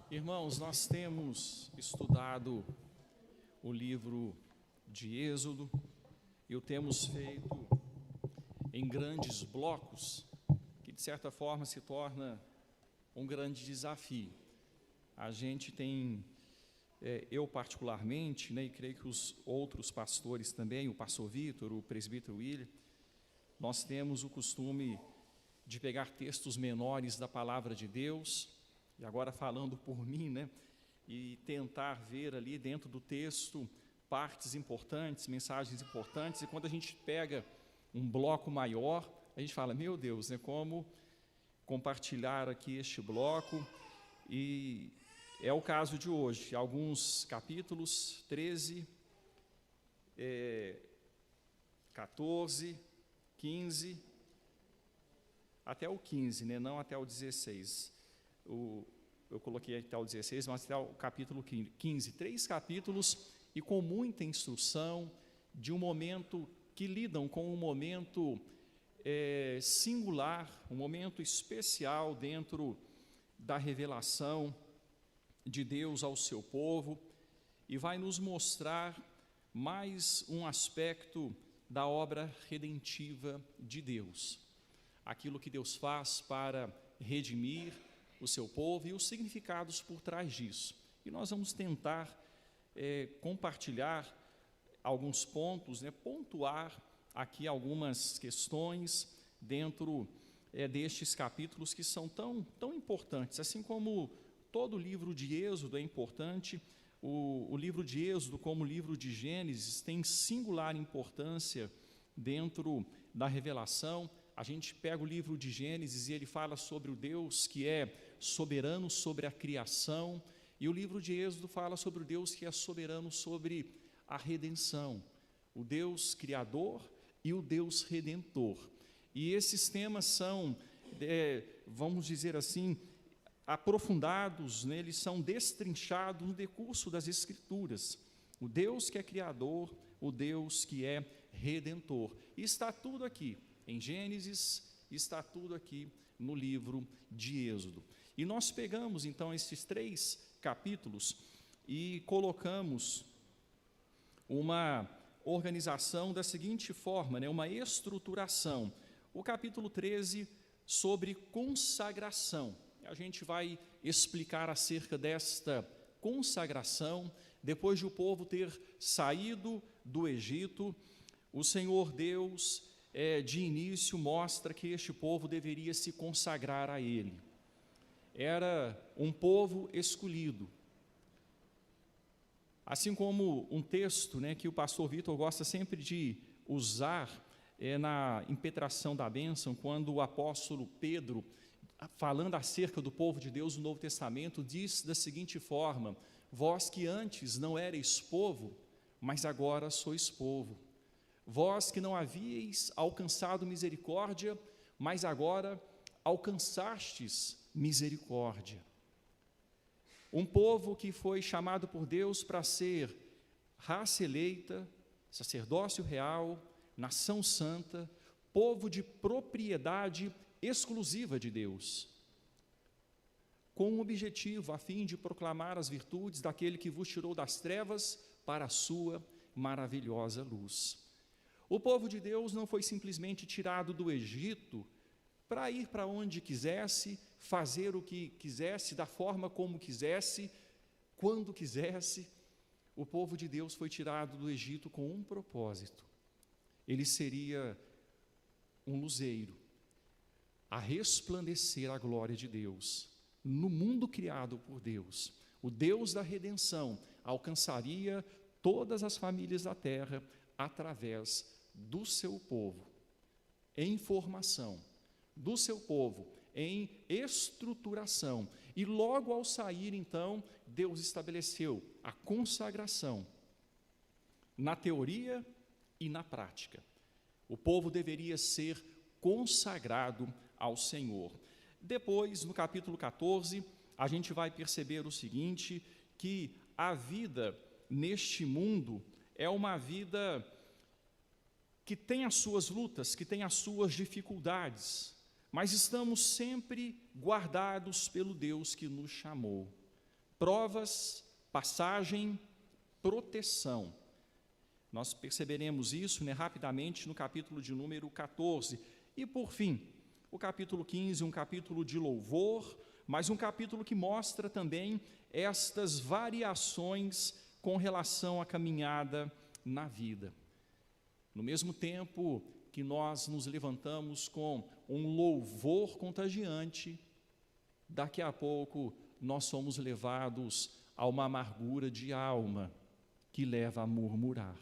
Irmãos, nós temos estudado o livro de Êxodo e o temos feito em grandes blocos, que de certa forma se torna um grande desafio. A gente tem, eu particularmente, e creio que os outros pastores também, o pastor Vitor, o presbítero William, nós temos o costume de pegar textos menores da palavra de Deus, e agora falando por mim, e tentar ver ali dentro do texto partes importantes, mensagens importantes, e quando a gente pega um bloco maior, a gente fala, meu Deus, como compartilhar aqui este bloco, e é o caso de hoje, alguns capítulos, 13, 14, 15, até o 15, não até o 16. Eu coloquei até o 16, mas até o capítulo 15. 3 capítulos e com muita instrução de um momento que lidam com um momento singular, um momento especial dentro da revelação de Deus ao seu povo, e vai nos mostrar mais um aspecto da obra redentiva de Deus, aquilo que Deus faz para redimir o seu povo e os significados por trás disso. E nós vamos tentar compartilhar alguns pontos, pontuar aqui algumas questões dentro destes capítulos que são tão importantes, assim como todo o livro de Êxodo é importante. O livro de Êxodo, como o livro de Gênesis, tem singular importância dentro da revelação. A gente pega o livro de Gênesis e ele fala sobre o Deus que é soberano sobre a criação, e o livro de Êxodo fala sobre o Deus que é soberano sobre a redenção, o Deus criador e o Deus redentor. E esses temas são, vamos dizer assim, aprofundados, eles são destrinchados no decurso das Escrituras. O Deus que é criador, o Deus que é redentor. E está tudo aqui em Gênesis, está tudo aqui no livro de Êxodo. E nós pegamos então esses 3 capítulos e colocamos uma organização da seguinte forma, uma estruturação. O capítulo 13 sobre consagração. A gente vai explicar acerca desta consagração. Depois de o povo ter saído do Egito, o Senhor Deus, de início, mostra que este povo deveria se consagrar a Ele. Era um povo escolhido. Assim como um texto que o pastor Vitor gosta sempre de usar na impetração da bênção, quando o apóstolo Pedro, falando acerca do povo de Deus no Novo Testamento, diz da seguinte forma: vós que antes não erais povo, mas agora sois povo. Vós que não havíeis alcançado misericórdia, mas agora alcançastes misericórdia. Um povo que foi chamado por Deus para ser raça eleita, sacerdócio real, nação santa, povo de propriedade exclusiva de Deus, com um objetivo, a fim de proclamar as virtudes daquele que vos tirou das trevas para a sua maravilhosa luz. O povo de Deus não foi simplesmente tirado do Egito para ir para onde quisesse, fazer o que quisesse, da forma como quisesse, quando quisesse. O povo de Deus foi tirado do Egito com um propósito. Ele seria um luzeiro a resplandecer a glória de Deus no mundo criado por Deus. O Deus da redenção alcançaria todas as famílias da terra através do seu povo, em formação, do seu povo, em estruturação. E logo ao sair, então, Deus estabeleceu a consagração na teoria e na prática. O povo deveria ser consagrado ao Senhor. Depois, no capítulo 14, a gente vai perceber o seguinte, que a vida neste mundo é uma vida que tem as suas lutas, que tem as suas dificuldades, mas estamos sempre guardados pelo Deus que nos chamou. Provas, passagem, proteção. Nós perceberemos isso, né, rapidamente no capítulo de número 14. E, por fim, o capítulo 15, um capítulo de louvor, mas um capítulo que mostra também estas variações com relação à caminhada na vida. No mesmo tempo que nós nos levantamos com um louvor contagiante, daqui a pouco nós somos levados a uma amargura de alma que leva a murmurar.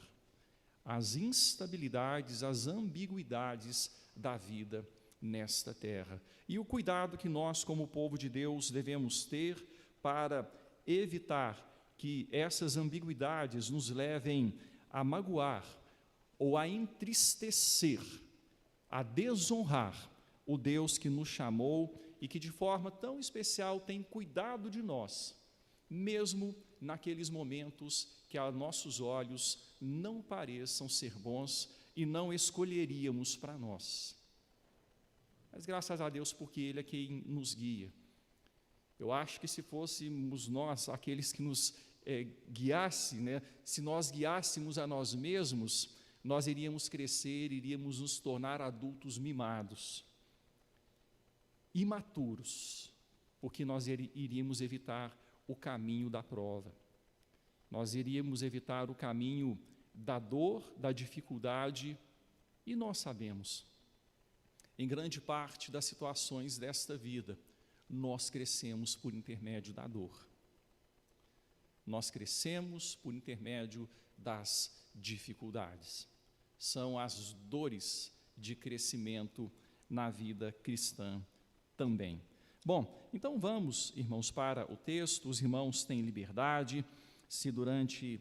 As instabilidades, as ambiguidades da vida nesta terra. E o cuidado que nós, como povo de Deus, devemos ter para evitar que essas ambiguidades nos levem a magoar ou a entristecer, a desonrar o Deus que nos chamou e que de forma tão especial tem cuidado de nós, mesmo naqueles momentos que a nossos olhos não pareçam ser bons e não escolheríamos para nós. Mas graças a Deus, porque Ele é quem nos guia. Eu acho que se fôssemos nós aqueles que nos guiasse, né, se nós guiássemos a nós mesmos, nós iríamos crescer, iríamos nos tornar adultos mimados, imaturos, porque nós iríamos evitar o caminho da prova. Nós iríamos evitar o caminho da dor, da dificuldade, e nós sabemos, em grande parte das situações desta vida, nós crescemos por intermédio da dor. Nós crescemos por intermédio das dificuldades. São as dores de crescimento na vida cristã também. Bom, então vamos, irmãos, para o texto. Os irmãos têm liberdade, se durante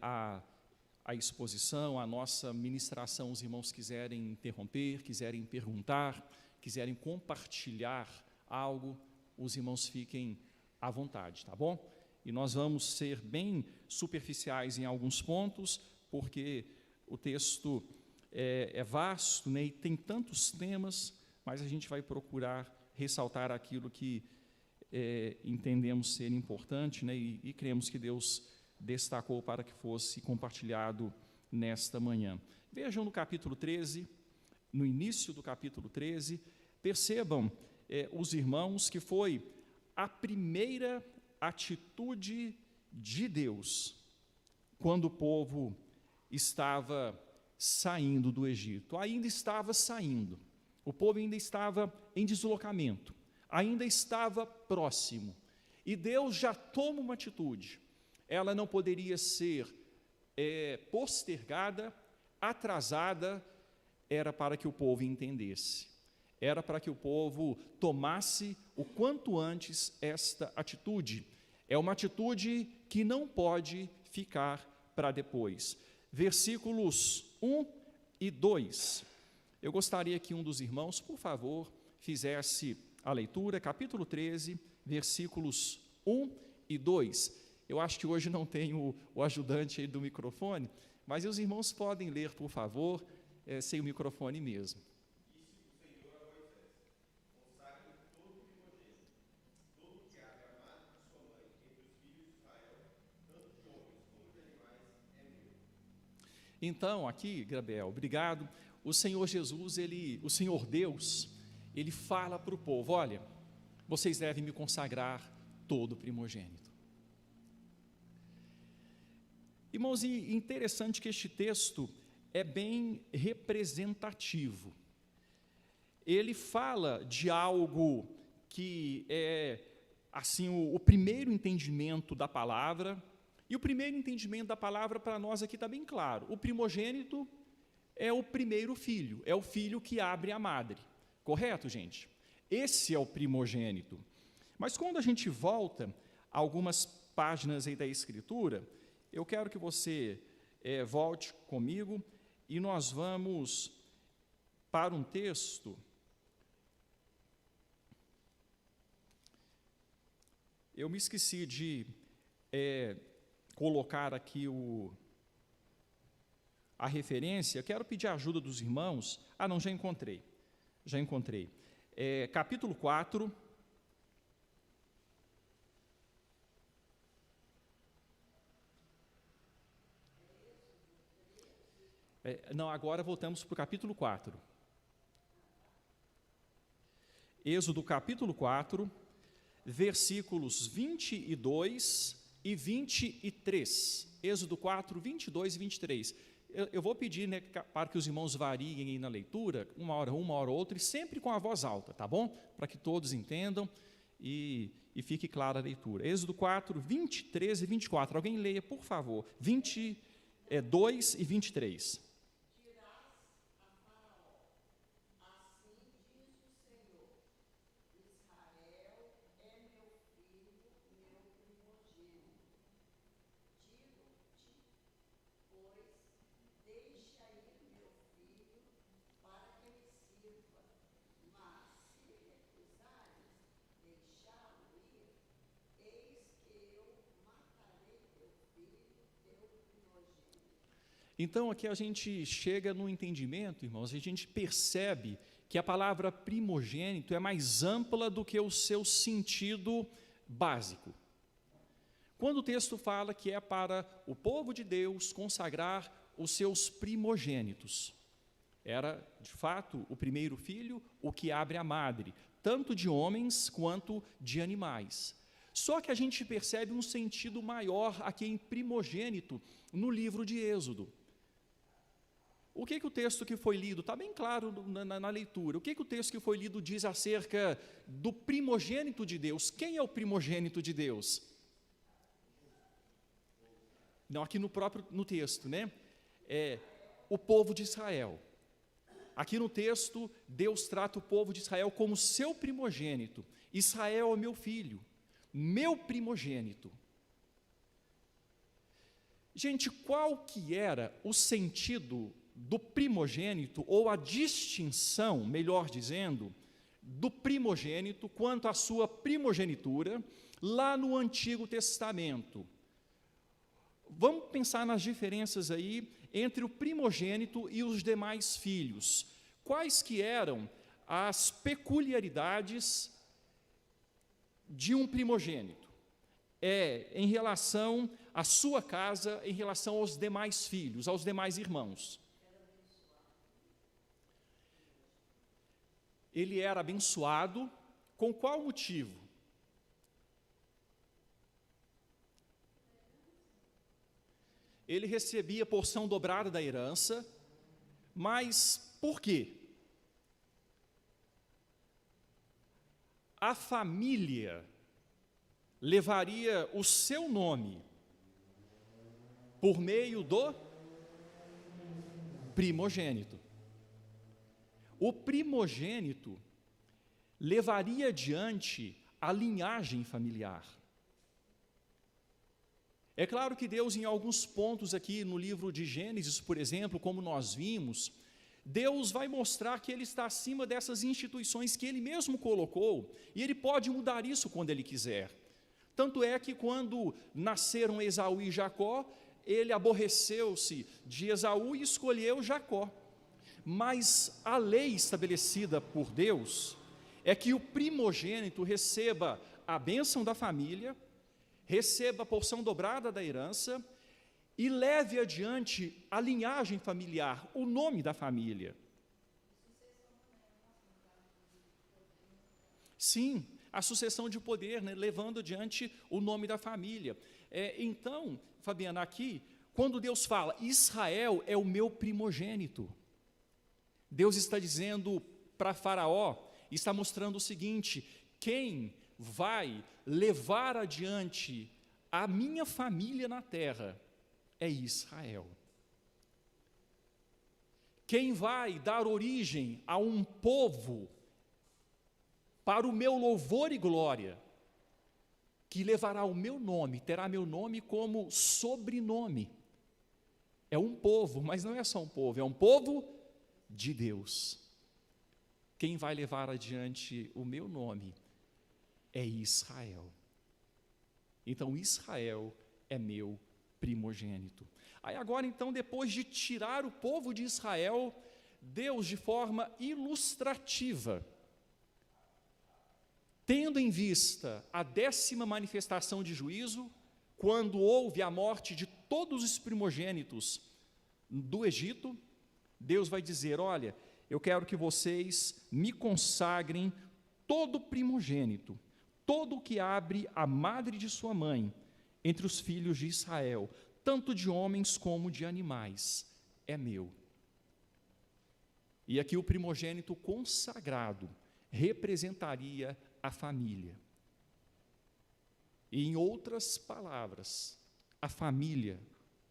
a exposição, a nossa ministração, os irmãos quiserem interromper, quiserem perguntar, quiserem compartilhar algo, os irmãos fiquem à vontade, tá bom? E nós vamos ser bem superficiais em alguns pontos, porque o texto é vasto, né, e tem tantos temas, mas a gente vai procurar ressaltar aquilo que entendemos ser importante, né, e cremos que Deus destacou para que fosse compartilhado nesta manhã. Vejam no capítulo 13, no início do capítulo 13, percebam os irmãos que foi a primeira atitude de Deus quando o povo estava saindo do Egito. Ainda estava saindo, o povo ainda estava em deslocamento, ainda estava próximo, e Deus já toma uma atitude. Ela não poderia ser postergada, atrasada, era para que o povo entendesse, era para que o povo tomasse o quanto antes esta atitude. É uma atitude que não pode ficar para depois. Versículos 1 e 2. Eu gostaria que um dos irmãos, por favor, fizesse a leitura, capítulo 13, versículos 1 e 2. Eu acho que hoje não tem o ajudante aí do microfone, mas os irmãos podem ler, por favor, sem o microfone mesmo. Então, aqui, Gabriel, obrigado. O Senhor Jesus, o Senhor Deus, Ele fala para o povo: olha, vocês devem me consagrar todo primogênito. Irmãos, e interessante que este texto é bem representativo. Ele fala de algo que é, assim, o primeiro entendimento da palavra. E o primeiro entendimento da palavra para nós aqui está bem claro. O primogênito é o primeiro filho, é o filho que abre a madre. Correto, gente? Esse é o primogênito. Mas quando a gente volta a algumas páginas aí da Escritura, eu quero que você volte comigo e nós vamos para um texto. Eu me esqueci de colocar aqui a referência. Quero pedir a ajuda dos irmãos. Não, já encontrei. Capítulo 4, Não, agora voltamos para o capítulo 4. Êxodo capítulo 4, versículos 22 e 23. Êxodo 4, 22 e 23. Eu vou pedir, né, para que os irmãos variem aí na leitura, uma hora outra, e sempre com a voz alta, tá bom? Para que todos entendam e fique clara a leitura. Êxodo 4, 23 e 24. Alguém leia, por favor, 22 e 23. Então, aqui a gente chega no entendimento, irmãos, a gente percebe que a palavra primogênito é mais ampla do que o seu sentido básico. Quando o texto fala que é para o povo de Deus consagrar os seus primogênitos, era, de fato, o primeiro filho, o que abre a madre, tanto de homens quanto de animais. Só que a gente percebe um sentido maior aqui em primogênito no livro de Êxodo. O que o texto que foi lido, está bem claro na leitura, o que o texto que foi lido diz acerca do primogênito de Deus? Quem é o primogênito de Deus? Não, aqui no texto, né? É o povo de Israel. Aqui no texto, Deus trata o povo de Israel como seu primogênito. Israel é meu filho, meu primogênito. Gente, qual que era o sentido do primogênito, ou a distinção, melhor dizendo, do primogênito quanto à sua primogenitura, lá no Antigo Testamento? Vamos pensar nas diferenças aí entre o primogênito e os demais filhos. Quais que eram as peculiaridades de um primogênito? Em relação à sua casa, em relação aos demais filhos, aos demais irmãos. Ele era abençoado, com qual motivo? Ele recebia porção dobrada da herança, mas por quê? A família levaria o seu nome por meio do primogênito. O primogênito levaria adiante a linhagem familiar. É claro que Deus, em alguns pontos aqui no livro de Gênesis, por exemplo, como nós vimos, Deus vai mostrar que Ele está acima dessas instituições que Ele mesmo colocou, e Ele pode mudar isso quando Ele quiser. Tanto é que quando nasceram Esaú e Jacó, Ele aborreceu-se de Esaú e escolheu Jacó. Mas a lei estabelecida por Deus é que o primogênito receba a bênção da família, receba a porção dobrada da herança e leve adiante a linhagem familiar, o nome da família. Sim, a sucessão de poder, né, levando adiante o nome da família. Então, Fabiana, aqui, quando Deus fala, Israel é o meu primogênito, Deus está dizendo para Faraó, está mostrando o seguinte: quem vai levar adiante a minha família na terra é Israel. Quem vai dar origem a um povo para o meu louvor e glória, que levará o meu nome, terá meu nome como sobrenome. É um povo, mas não é só um povo, é um povo de Deus. Quem vai levar adiante o meu nome é Israel. Então Israel é meu primogênito. Aí agora então, depois de tirar o povo de Israel, Deus, de forma ilustrativa, tendo em vista a 10ª manifestação de juízo, quando houve a morte de todos os primogênitos do Egito, Deus vai dizer: olha, eu quero que vocês me consagrem todo primogênito, todo o que abre a madre de sua mãe, entre os filhos de Israel, tanto de homens como de animais, é meu. E aqui o primogênito consagrado representaria a família. E, em outras palavras, a família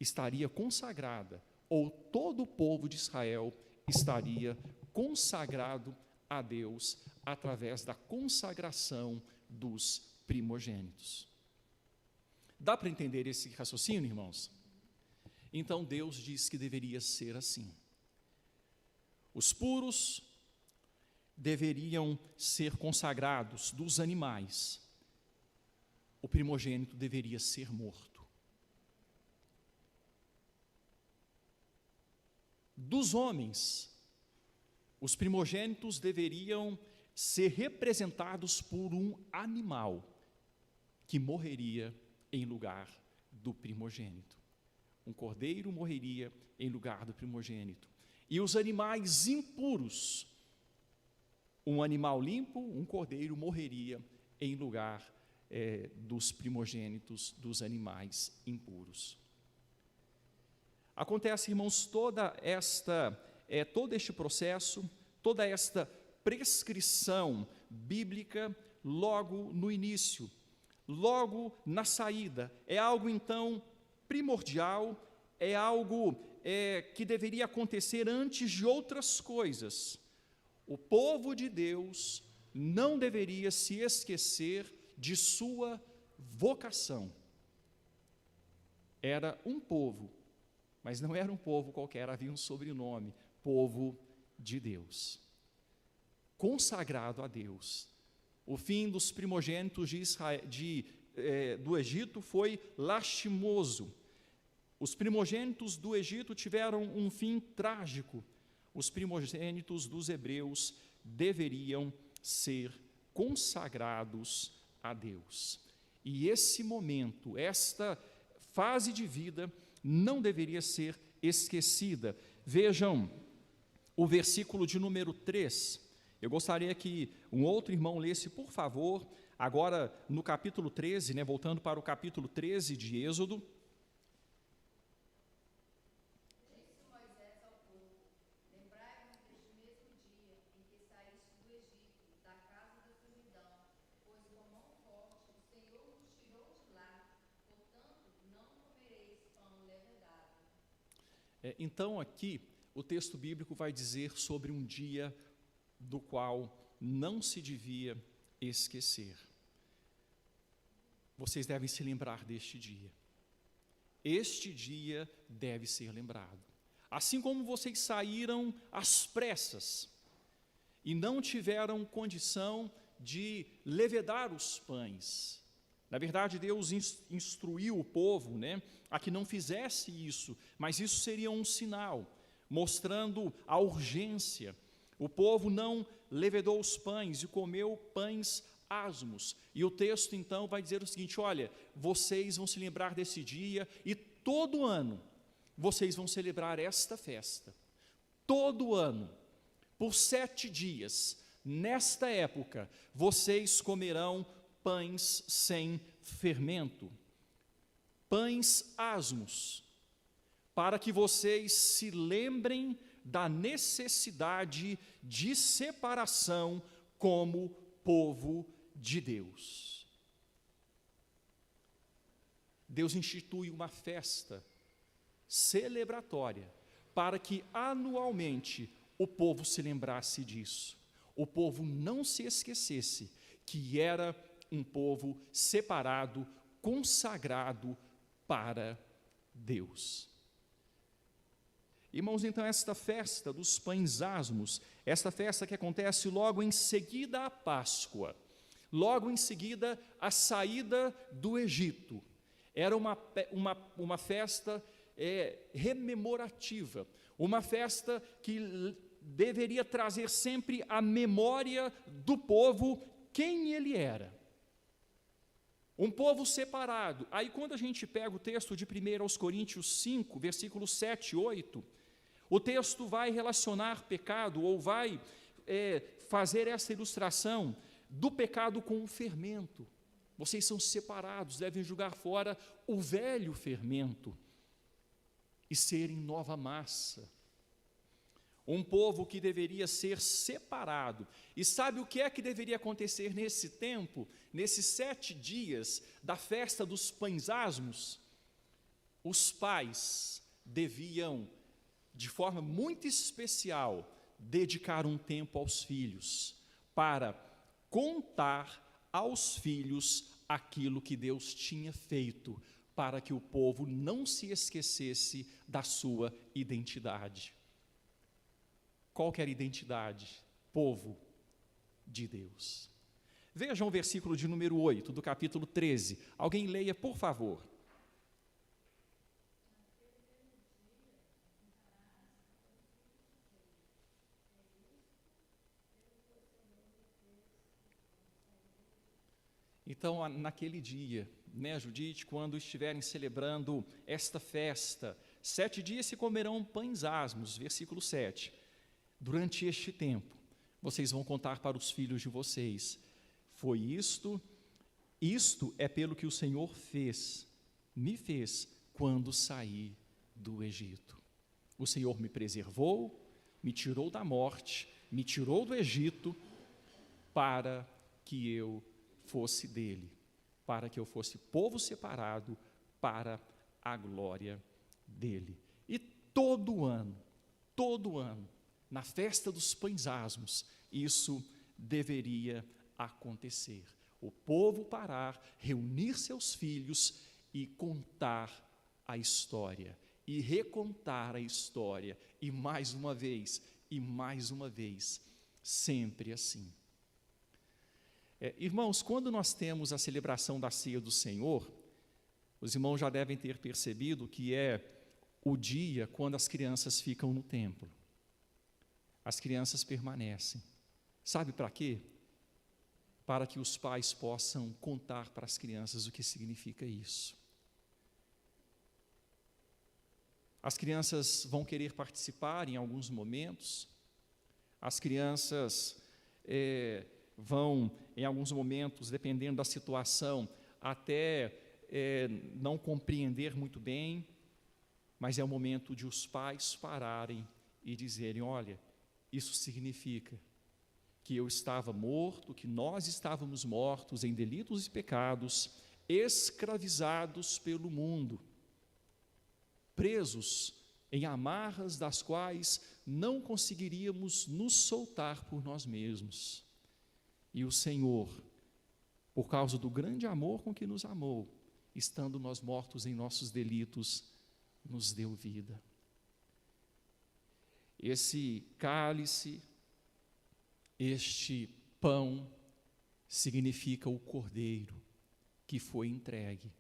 estaria consagrada, ou todo o povo de Israel estaria consagrado a Deus através da consagração dos primogênitos. Dá para entender esse raciocínio, irmãos? Então Deus diz que deveria ser assim. Os puros deveriam ser consagrados dos animais. O primogênito deveria ser morto. Dos homens, os primogênitos deveriam ser representados por um animal que morreria em lugar do primogênito. Um cordeiro morreria em lugar do primogênito. E os animais impuros, um animal limpo, um cordeiro, morreria em lugar dos primogênitos dos animais impuros. Acontece, irmãos, todo este processo, toda esta prescrição bíblica logo no início, logo na saída. É algo, então, primordial, é algo que deveria acontecer antes de outras coisas. O povo de Deus não deveria se esquecer de sua vocação. Era um povo, mas não era um povo qualquer, havia um sobrenome: povo de Deus, consagrado a Deus. O fim dos primogênitos do Egito foi lastimoso. Os primogênitos do Egito tiveram um fim trágico. Os primogênitos dos hebreus deveriam ser consagrados a Deus. E esse momento, esta fase de vida, não deveria ser esquecida. Vejam o versículo de número 3. Eu gostaria que um outro irmão lesse, por favor, agora no capítulo 13, voltando para o capítulo 13 de Êxodo. Então, aqui, o texto bíblico vai dizer sobre um dia do qual não se devia esquecer. Vocês devem se lembrar deste dia. Este dia deve ser lembrado. Assim como vocês saíram às pressas e não tiveram condição de levedar os pães. Na verdade, Deus instruiu o povo, a que não fizesse isso, mas isso seria um sinal, mostrando a urgência. O povo não levedou os pães e comeu pães asmos. E o texto, então, vai dizer o seguinte: olha, vocês vão se lembrar desse dia e todo ano vocês vão celebrar esta festa. Todo ano, por 7 dias, nesta época, vocês comerão pães sem fermento, pães asmos, para que vocês se lembrem da necessidade de separação como povo de Deus. Deus institui uma festa celebratória para que anualmente o povo se lembrasse disso, o povo não se esquecesse que era um povo separado, consagrado para Deus. Irmãos, então esta festa dos pães asmos, esta festa que acontece logo em seguida à Páscoa, logo em seguida à saída do Egito, era uma festa rememorativa, uma festa que deveria trazer sempre à memória do povo quem ele era. Um povo separado. Aí quando a gente pega o texto de 1 Coríntios 5, versículos 7 e 8, O texto vai relacionar pecado, ou vai fazer essa ilustração do pecado com o fermento. Vocês são separados, devem jogar fora o velho fermento e serem nova massa. Um povo que deveria ser separado. E sabe o que é que deveria acontecer nesse tempo, nesses 7 dias da festa dos pães asmos? Os pais deviam, de forma muito especial, dedicar um tempo aos filhos, para contar aos filhos aquilo que Deus tinha feito, para que o povo não se esquecesse da sua identidade. Qual que era a identidade? Povo de Deus. Vejam o versículo de número 8, do capítulo 13. Alguém leia, por favor. Então, naquele dia, Judite, quando estiverem celebrando esta festa, 7 dias se comerão pães asmos, versículo 7. Durante este tempo, vocês vão contar para os filhos de vocês, foi isto é pelo que o Senhor me fez, quando saí do Egito. O Senhor me preservou, me tirou da morte, me tirou do Egito, para que eu fosse dele, para que eu fosse povo separado para a glória dele. E todo ano, na festa dos pães asmos, isso deveria acontecer. O povo parar, reunir seus filhos e contar a história, e recontar a história, e mais uma vez, sempre assim. Irmãos, quando nós temos a celebração da ceia do Senhor, os irmãos já devem ter percebido que é o dia quando as crianças ficam no templo. As crianças permanecem. Sabe para quê? Para que os pais possam contar para as crianças o que significa isso. As crianças vão querer participar em alguns momentos, as crianças vão, em alguns momentos, dependendo da situação, até não compreender muito bem, mas é o momento de os pais pararem e dizerem: olha, isso significa que eu estava morto, que nós estávamos mortos em delitos e pecados, escravizados pelo mundo, presos em amarras das quais não conseguiríamos nos soltar por nós mesmos. E o Senhor, por causa do grande amor com que nos amou, estando nós mortos em nossos delitos, nos deu vida. Esse cálice, este pão, significa o Cordeiro que foi entregue.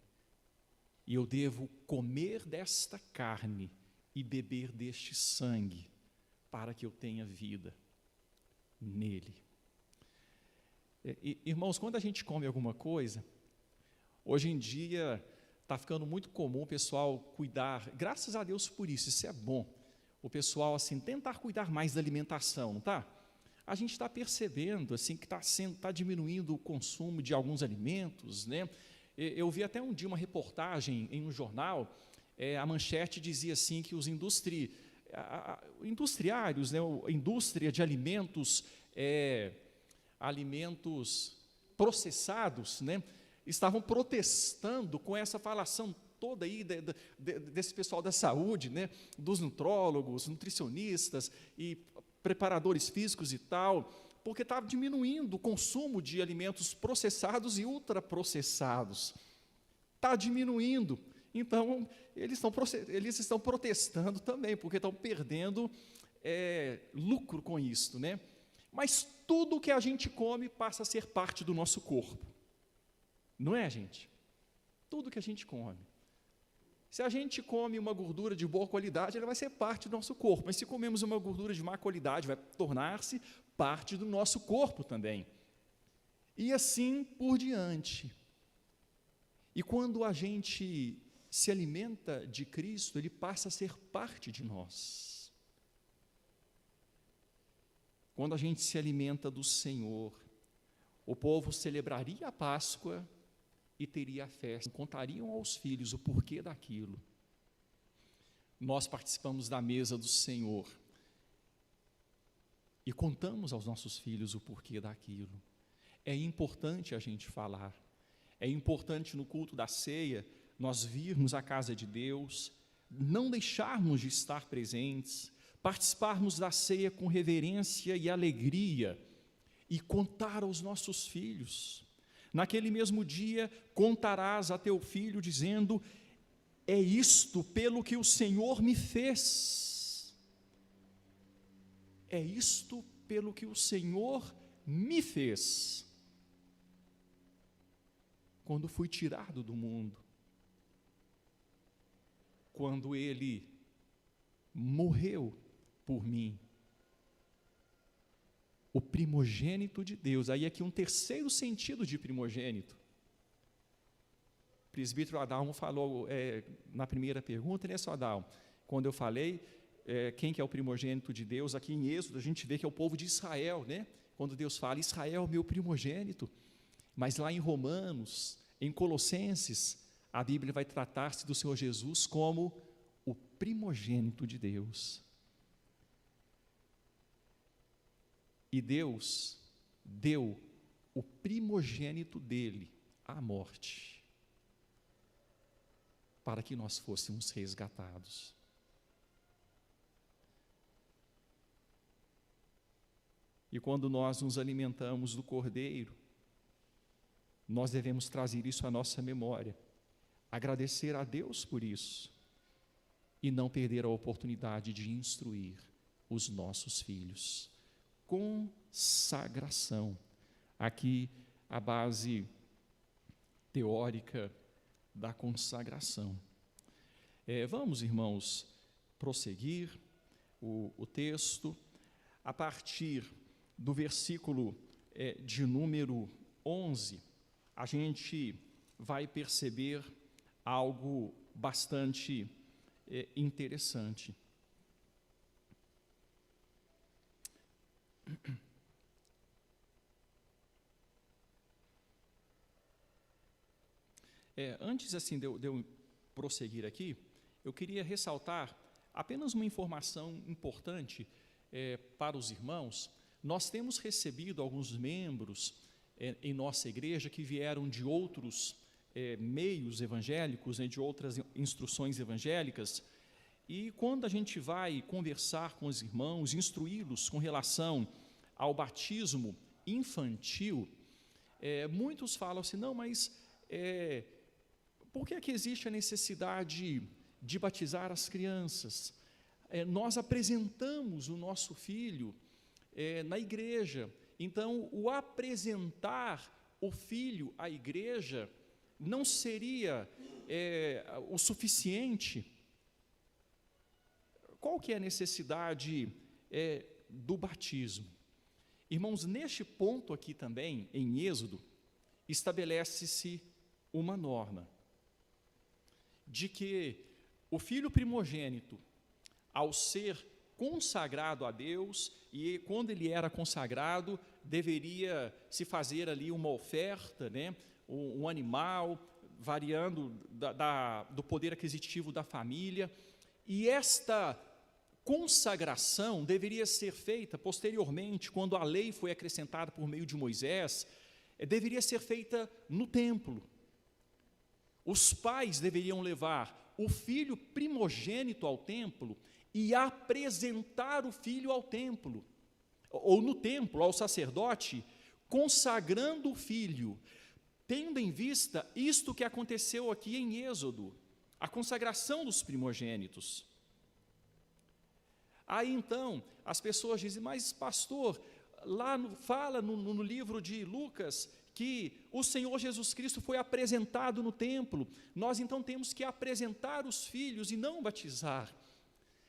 E eu devo comer desta carne e beber deste sangue, para que eu tenha vida nele. Irmãos, quando a gente come alguma coisa, hoje em dia está ficando muito comum o pessoal cuidar, graças a Deus por isso, isso é bom, o pessoal assim, tentar cuidar mais da alimentação, não está? A gente está percebendo assim, que está diminuindo o consumo de alguns alimentos, né? Eu vi até um dia uma reportagem em um jornal, a manchete dizia assim que os industriários, né, a indústria de alimentos processados, né, estavam protestando com essa falação toda aí desse pessoal da saúde, né, dos nutrólogos, nutricionistas e preparadores físicos e tal, porque estava diminuindo o consumo de alimentos processados e ultraprocessados. Está diminuindo. Então, eles estão protestando também, porque estão perdendo lucro com isso, né? Mas tudo que a gente come passa a ser parte do nosso corpo. Não é, gente? Tudo que a gente come. Se a gente come uma gordura de boa qualidade, ela vai ser parte do nosso corpo. Mas se comemos uma gordura de má qualidade, vai tornar-se parte do nosso corpo também. E assim por diante. E quando a gente se alimenta de Cristo, Ele passa a ser parte de nós. quando a gente se alimenta do Senhor, o povo celebraria a Páscoa e teria a festa, contariam aos filhos o porquê daquilo. Nós participamos da mesa do Senhor e contamos aos nossos filhos o porquê daquilo. É importante a gente falar, é importante no culto da ceia nós virmos à casa de Deus, não deixarmos de estar presentes, participarmos da ceia com reverência e alegria e contar aos nossos filhos. Naquele mesmo dia contarás a teu filho dizendo: é isto pelo que o Senhor me fez. É isto pelo que o Senhor me fez. Quando fui tirado do mundo, quando Ele morreu por mim, o primogênito de Deus. Aí aqui um terceiro sentido de primogênito. O presbítero Adalmo falou na primeira pergunta, né, só Adalmo? Quando eu falei quem que é o primogênito de Deus, aqui em Êxodo a gente vê que é o povo de Israel, né? Quando Deus fala, Israel é o meu primogênito. Mas lá em Romanos, em Colossenses, a Bíblia vai tratar-se do Senhor Jesus como o primogênito de Deus. E Deus deu o primogênito dele à morte, para que nós fôssemos resgatados. E quando nós nos alimentamos do Cordeiro, nós devemos trazer isso à nossa memória, agradecer a Deus por isso, e não perder a oportunidade de instruir os nossos filhos. Consagração. Aqui a base teórica da consagração. Vamos, irmãos, prosseguir o texto. A partir do versículo de número 11, a gente vai perceber algo bastante interessante. Antes assim de eu prosseguir aqui, eu queria ressaltar apenas uma informação importante para os irmãos. Nós temos recebido alguns membros em nossa igreja que vieram de outros meios evangélicos, de outras instruções evangélicas, e quando a gente vai conversar com os irmãos, instruí-los com relação ao batismo infantil, muitos falam assim, não, mas por que é que existe a necessidade de batizar as crianças? Nós apresentamos o nosso filho na igreja, então o apresentar o filho à igreja não seria o suficiente? Qual que é a necessidade do batismo? Irmãos, neste ponto aqui também, em Êxodo, estabelece-se uma norma de que o filho primogênito, ao ser consagrado a Deus, e quando ele era consagrado, deveria se fazer ali uma oferta, né, um animal, variando do poder aquisitivo da família, e esta consagração deveria ser feita posteriormente, quando a lei foi acrescentada por meio de Moisés, deveria ser feita no templo. Os pais deveriam levar o filho primogênito ao templo e apresentar o filho ao templo, ou no templo, ao sacerdote, consagrando o filho, tendo em vista isto que aconteceu aqui em Êxodo, a consagração dos primogênitos. Aí então, as pessoas dizem, mas pastor, lá fala no livro de Lucas, que o Senhor Jesus Cristo foi apresentado no templo, nós então temos que apresentar os filhos e não batizar.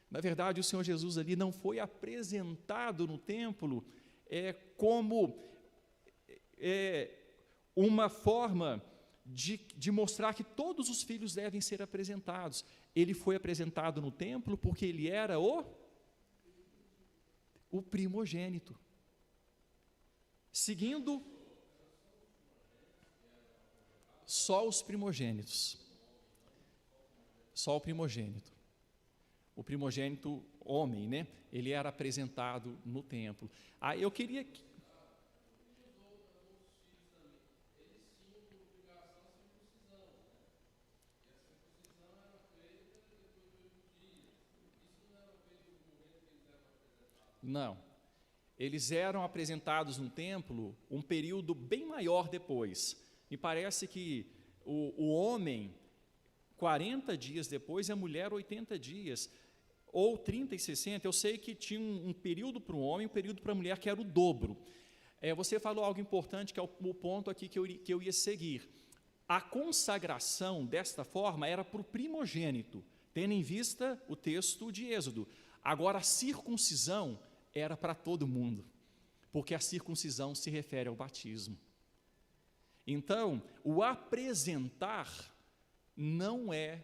Na verdade, o Senhor Jesus ali não foi apresentado no templo como uma forma de mostrar que todos os filhos devem ser apresentados. Ele foi apresentado no templo porque ele era o primogênito. Seguindo só os primogênitos. Só o primogênito. O primogênito homem, né? Ele era apresentado no templo. Ah, eu queria que... Não. Eles eram apresentados no templo um período bem maior depois. Me parece que o homem, 40 dias depois, e a mulher, 80 dias, ou 30 e 60. Eu sei que tinha um período para o homem, um período para a mulher, que era o dobro. Você falou algo importante, que é o ponto aqui que eu ia seguir. A consagração, desta forma, era para o primogênito, tendo em vista o texto de Êxodo. Agora, a circuncisão era para todo mundo, porque a circuncisão se refere ao batismo. Então, o apresentar não é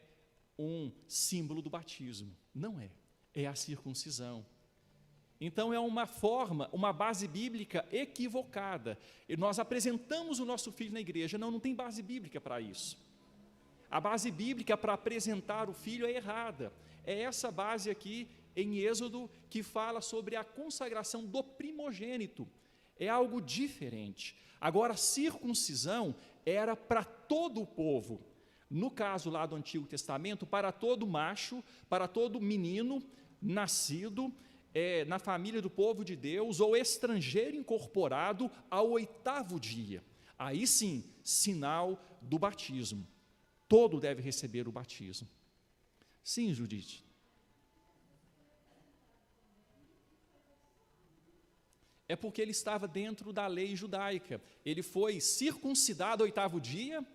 um símbolo do batismo, não é, é a circuncisão. Então, é uma forma, uma base bíblica equivocada. E nós apresentamos o nosso filho na igreja, não tem base bíblica para isso. A base bíblica para apresentar o filho é errada. É essa base aqui em Êxodo que fala sobre a consagração do primogênito. É algo diferente. Agora, a circuncisão era para todo o povo. No caso lá do Antigo Testamento, para todo macho, para todo menino nascido na família do povo de Deus, ou estrangeiro incorporado ao 8º dia. Aí sim, sinal do batismo. Todo deve receber o batismo. Sim, Judite. É porque ele estava dentro da lei judaica. Ele foi circuncidado ao 8º dia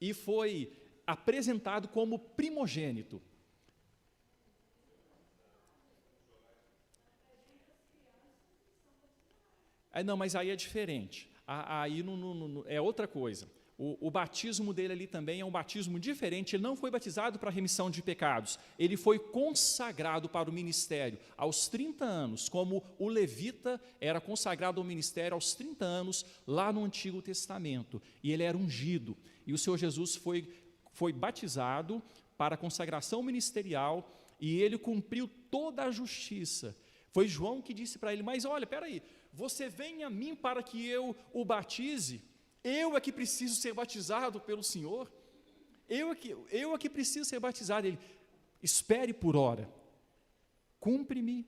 e foi apresentado como primogênito. Não, mas aí é diferente. Aí é outra coisa. O batismo dele ali também é um batismo diferente. Ele não foi batizado para a remissão de pecados. Ele foi consagrado para o ministério aos 30 anos, como o levita era consagrado ao ministério aos 30 anos, lá no Antigo Testamento. E ele era ungido. E o Senhor Jesus foi batizado para a consagração ministerial, e ele cumpriu toda a justiça. Foi João que disse para ele, mas olha, espera aí, você vem a mim para que eu o batize? Eu é que preciso ser batizado pelo Senhor? Eu é que preciso ser batizado. Ele, espere por hora, cumpre-me,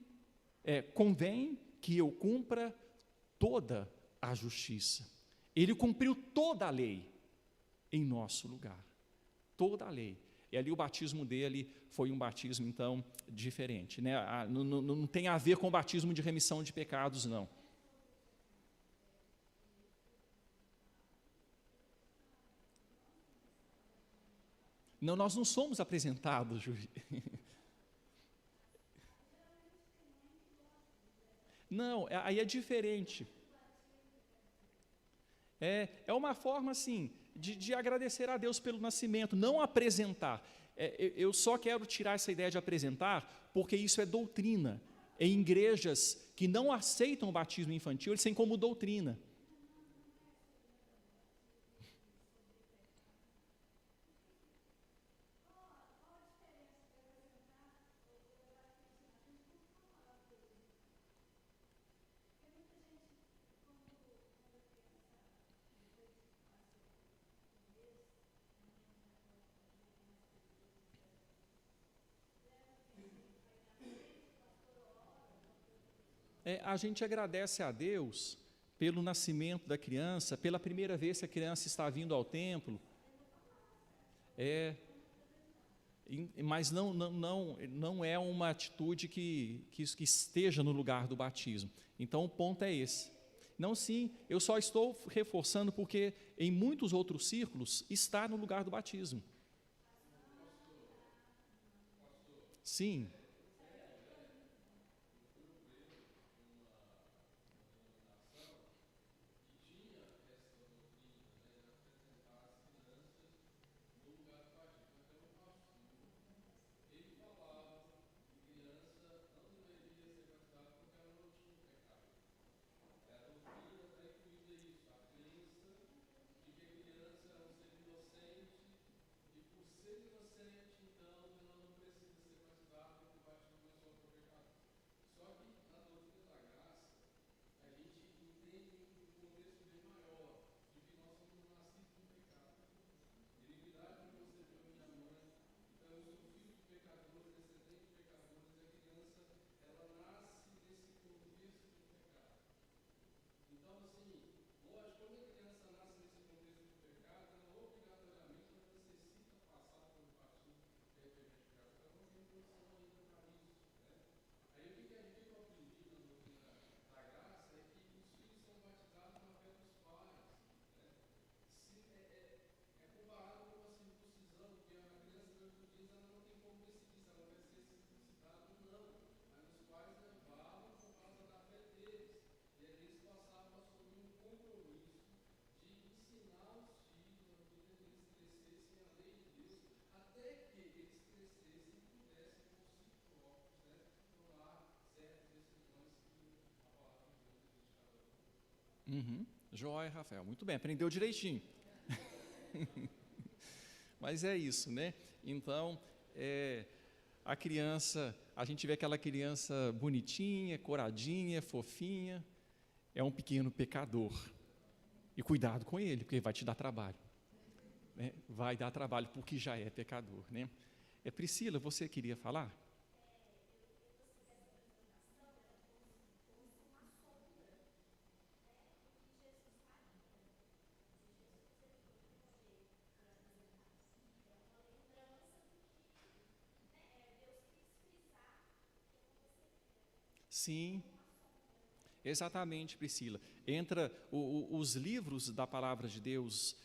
convém que eu cumpra toda a justiça. Ele cumpriu toda a lei em nosso lugar, toda a lei. E ali o batismo dele foi um batismo, então, diferente, né? Não tem a ver com o batismo de remissão de pecados, não. Não, nós não somos apresentados, Juí. Não, aí é diferente. É uma forma, assim, de agradecer a Deus pelo nascimento, não apresentar. Eu só quero tirar essa ideia de apresentar, porque isso é doutrina. Em igrejas que não aceitam o batismo infantil, eles têm como doutrina. A gente agradece a Deus pelo nascimento da criança, pela primeira vez que a criança está vindo ao templo, mas não é uma atitude que esteja no lugar do batismo. Então o ponto é esse. Não, sim, eu só estou reforçando porque em muitos outros círculos está no lugar do batismo. Sim. Uhum. Joia, Rafael, muito bem, aprendeu direitinho. Mas é isso, né? Então, a criança, a gente vê aquela criança bonitinha, coradinha, fofinha, é um pequeno pecador. E cuidado com ele, porque ele vai te dar trabalho. Né? Vai dar trabalho, porque já é pecador, né? Priscila, você queria falar? Sim, exatamente, Priscila. Entra os livros da palavra de Deus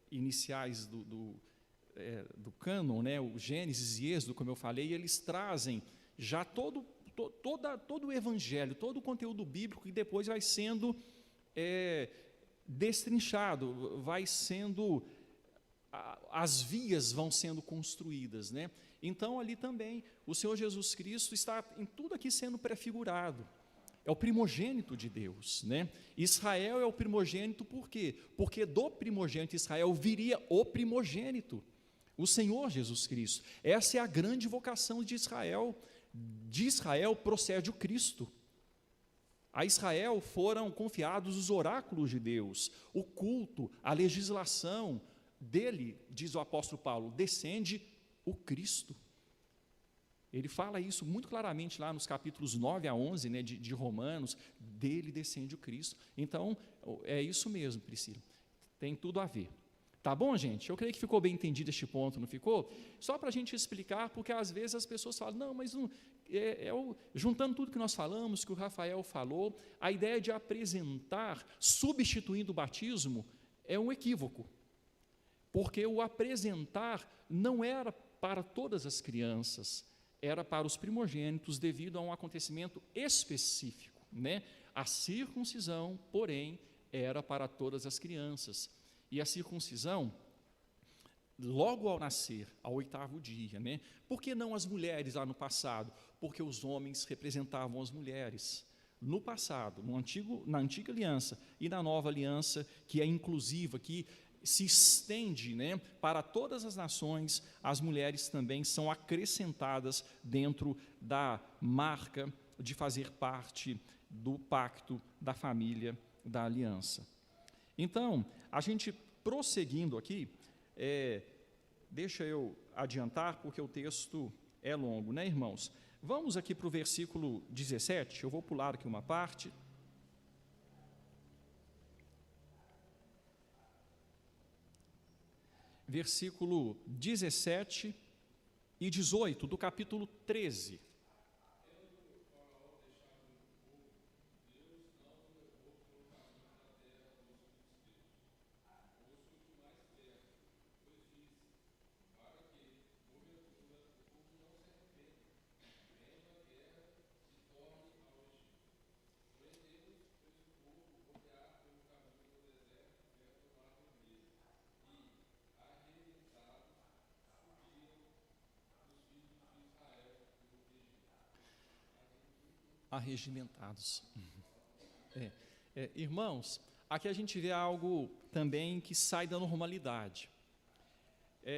iniciais do cânon, né, o Gênesis e Êxodo, como eu falei, eles trazem já todo o evangelho, todo o conteúdo bíblico que depois vai sendo destrinchado, vai sendo, as vias vão sendo construídas, né? Então, ali também, o Senhor Jesus Cristo está em tudo aqui sendo prefigurado. É o primogênito de Deus, né? Israel é o primogênito por quê? Porque do primogênito Israel viria o primogênito, o Senhor Jesus Cristo. Essa é a grande vocação de Israel. De Israel procede o Cristo. A Israel foram confiados os oráculos de Deus, o culto, a legislação. Dele, diz o apóstolo Paulo, descende o Cristo. Ele fala isso muito claramente lá nos capítulos 9 a 11, né, de Romanos, dele descende o Cristo. Então, é isso mesmo, Priscila, tem tudo a ver. Tá bom, gente? Eu creio que ficou bem entendido este ponto, não ficou? Só para a gente explicar, porque às vezes as pessoas falam, não, mas não, juntando tudo que nós falamos, que o Rafael falou, a ideia de apresentar, substituindo o batismo, é um equívoco. Porque o apresentar não era para todas as crianças, era para os primogênitos devido a um acontecimento específico, né? A circuncisão, porém, era para todas as crianças. E a circuncisão, logo ao nascer, ao 8º dia, né? Por que não as mulheres lá no passado? Porque os homens representavam as mulheres. No passado, na antiga aliança e na nova aliança, que é inclusiva, que se estende, né, para todas as nações, as mulheres também são acrescentadas dentro da marca de fazer parte do pacto, da família, da aliança. Então, a gente prosseguindo aqui, deixa eu adiantar, porque o texto é longo, né, irmãos? Vamos aqui para o versículo 17, eu vou pular aqui uma parte. Versículo 17 e 18 do capítulo 13. Arregimentados. Irmãos, aqui a gente vê algo também que sai da normalidade.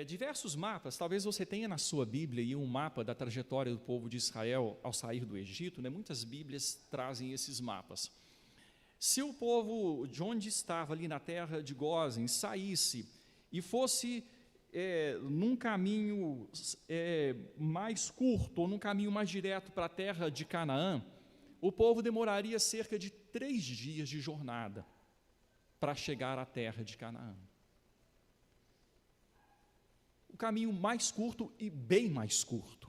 Diversos mapas, talvez você tenha na sua Bíblia aí um mapa da trajetória do povo de Israel ao sair do Egito, né? Muitas Bíblias trazem esses mapas. Se o povo de onde estava ali na terra de Gósen saísse e fosse num caminho mais curto ou num caminho mais direto para a terra de Canaã, o povo demoraria cerca de 3 dias de jornada para chegar à terra de Canaã. O caminho mais curto e bem mais curto.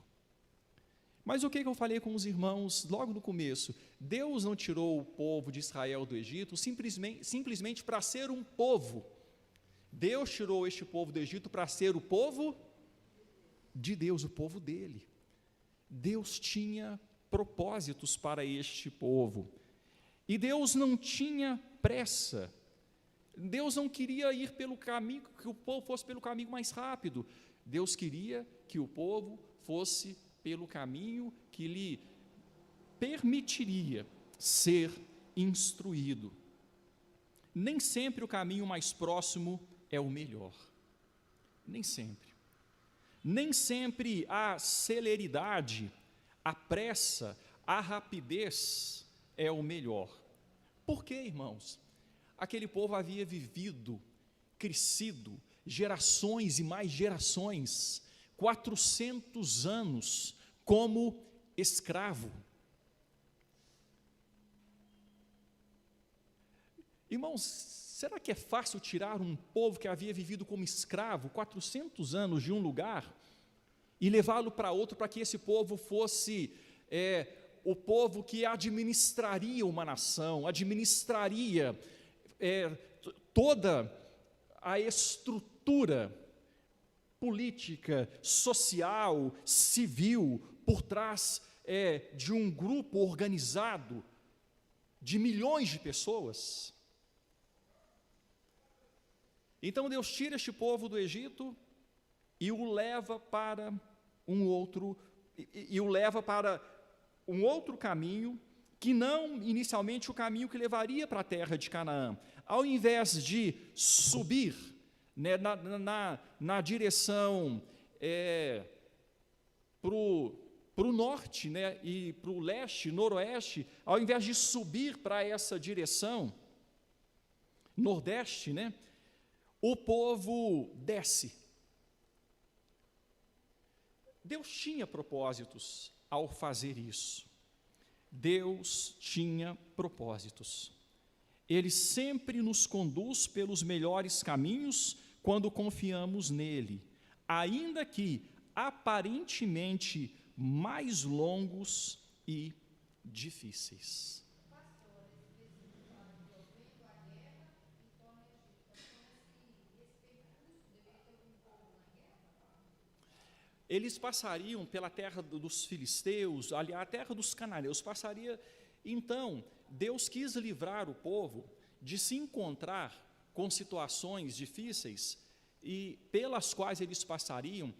Mas o que eu falei com os irmãos logo no começo? Deus não tirou o povo de Israel do Egito simplesmente para ser um povo. Deus tirou este povo do Egito para ser o povo de Deus, o povo dele. Deus tinha propósitos para este povo. E Deus não tinha pressa. Deus não queria ir pelo caminho, que o povo fosse pelo caminho mais rápido. Deus queria que o povo fosse pelo caminho que lhe permitiria ser instruído. nem sempre o caminho mais próximo é o melhor. Nem sempre. Nem sempre a celeridade, a pressa, a rapidez é o melhor. Por quê, irmãos? Aquele povo havia vivido, crescido, gerações e mais gerações, 400 anos como escravo. Irmãos, será que é fácil tirar um povo que havia vivido como escravo 400 anos de um lugar e levá-lo para outro, para que esse povo fosse o povo que administraria uma nação, administraria toda a estrutura política, social, civil, por trás de um grupo organizado de milhões de pessoas? Então Deus tira este povo do Egito e o leva para um outro caminho, que não inicialmente o caminho que levaria para a terra de Canaã. Ao invés de subir, né, na direção para o norte, né, e para o leste, noroeste, ao invés de subir para essa direção nordeste, né, o povo desce. Deus tinha propósitos ao fazer isso. Deus tinha propósitos. Ele sempre nos conduz pelos melhores caminhos quando confiamos nele, ainda que aparentemente mais longos e difíceis. Eles passariam pela terra dos filisteus, ali a terra dos cananeus, então, Deus quis livrar o povo de se encontrar com situações difíceis, e pelas quais eles passariam,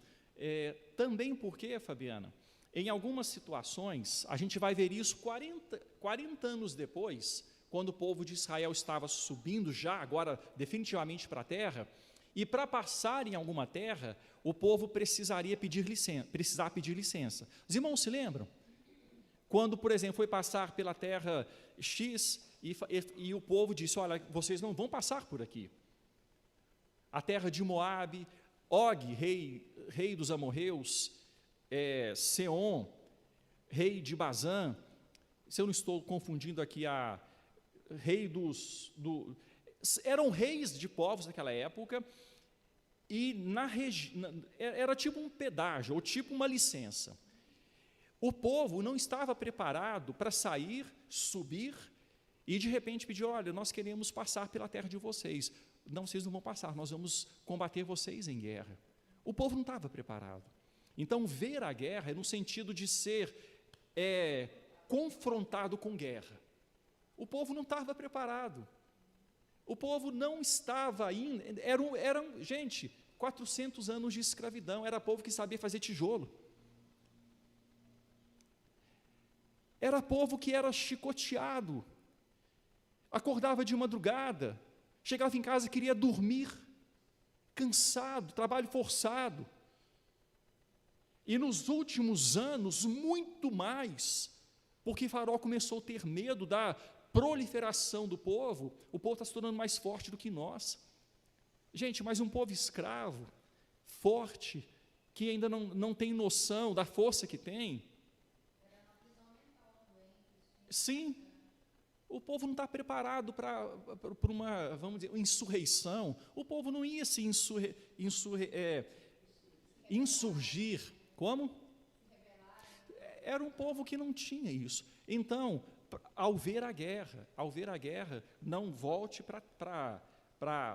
também porque, Fabiana, em algumas situações, a gente vai ver isso 40 anos depois, quando o povo de Israel estava subindo já, agora definitivamente para a terra, e para passar em alguma terra, o povo precisar pedir licença. Os irmãos se lembram? Quando, por exemplo, foi passar pela terra X, e o povo disse, olha, vocês não vão passar por aqui. A terra de Moabe, Og, rei dos amorreus, Seom, rei de Bazã, se eu não estou confundindo aqui, eram reis de povos naquela época, e era tipo um pedágio, ou tipo uma licença. O povo não estava preparado para sair, subir, e de repente pedir, olha, nós queremos passar pela terra de vocês. Não, vocês não vão passar, nós vamos combater vocês em guerra. O povo não estava preparado. Então, ver a guerra é no sentido de ser confrontado com guerra. O povo não estava preparado. O povo não estava ainda, gente, 400 anos de escravidão, era povo que sabia fazer tijolo. Era povo que era chicoteado, acordava de madrugada, chegava em casa e queria dormir, cansado, trabalho forçado. E nos últimos anos, muito mais, porque Faraó começou a ter medo da proliferação do povo, o povo está se tornando mais forte do que nós. Gente, mas um povo escravo, forte, que ainda não tem noção da força que tem. Sim, o povo não está preparado para uma, vamos dizer, insurreição. O povo não ia se insurgir. Como? Era um povo que não tinha isso. Então, ao ver a guerra, não volte para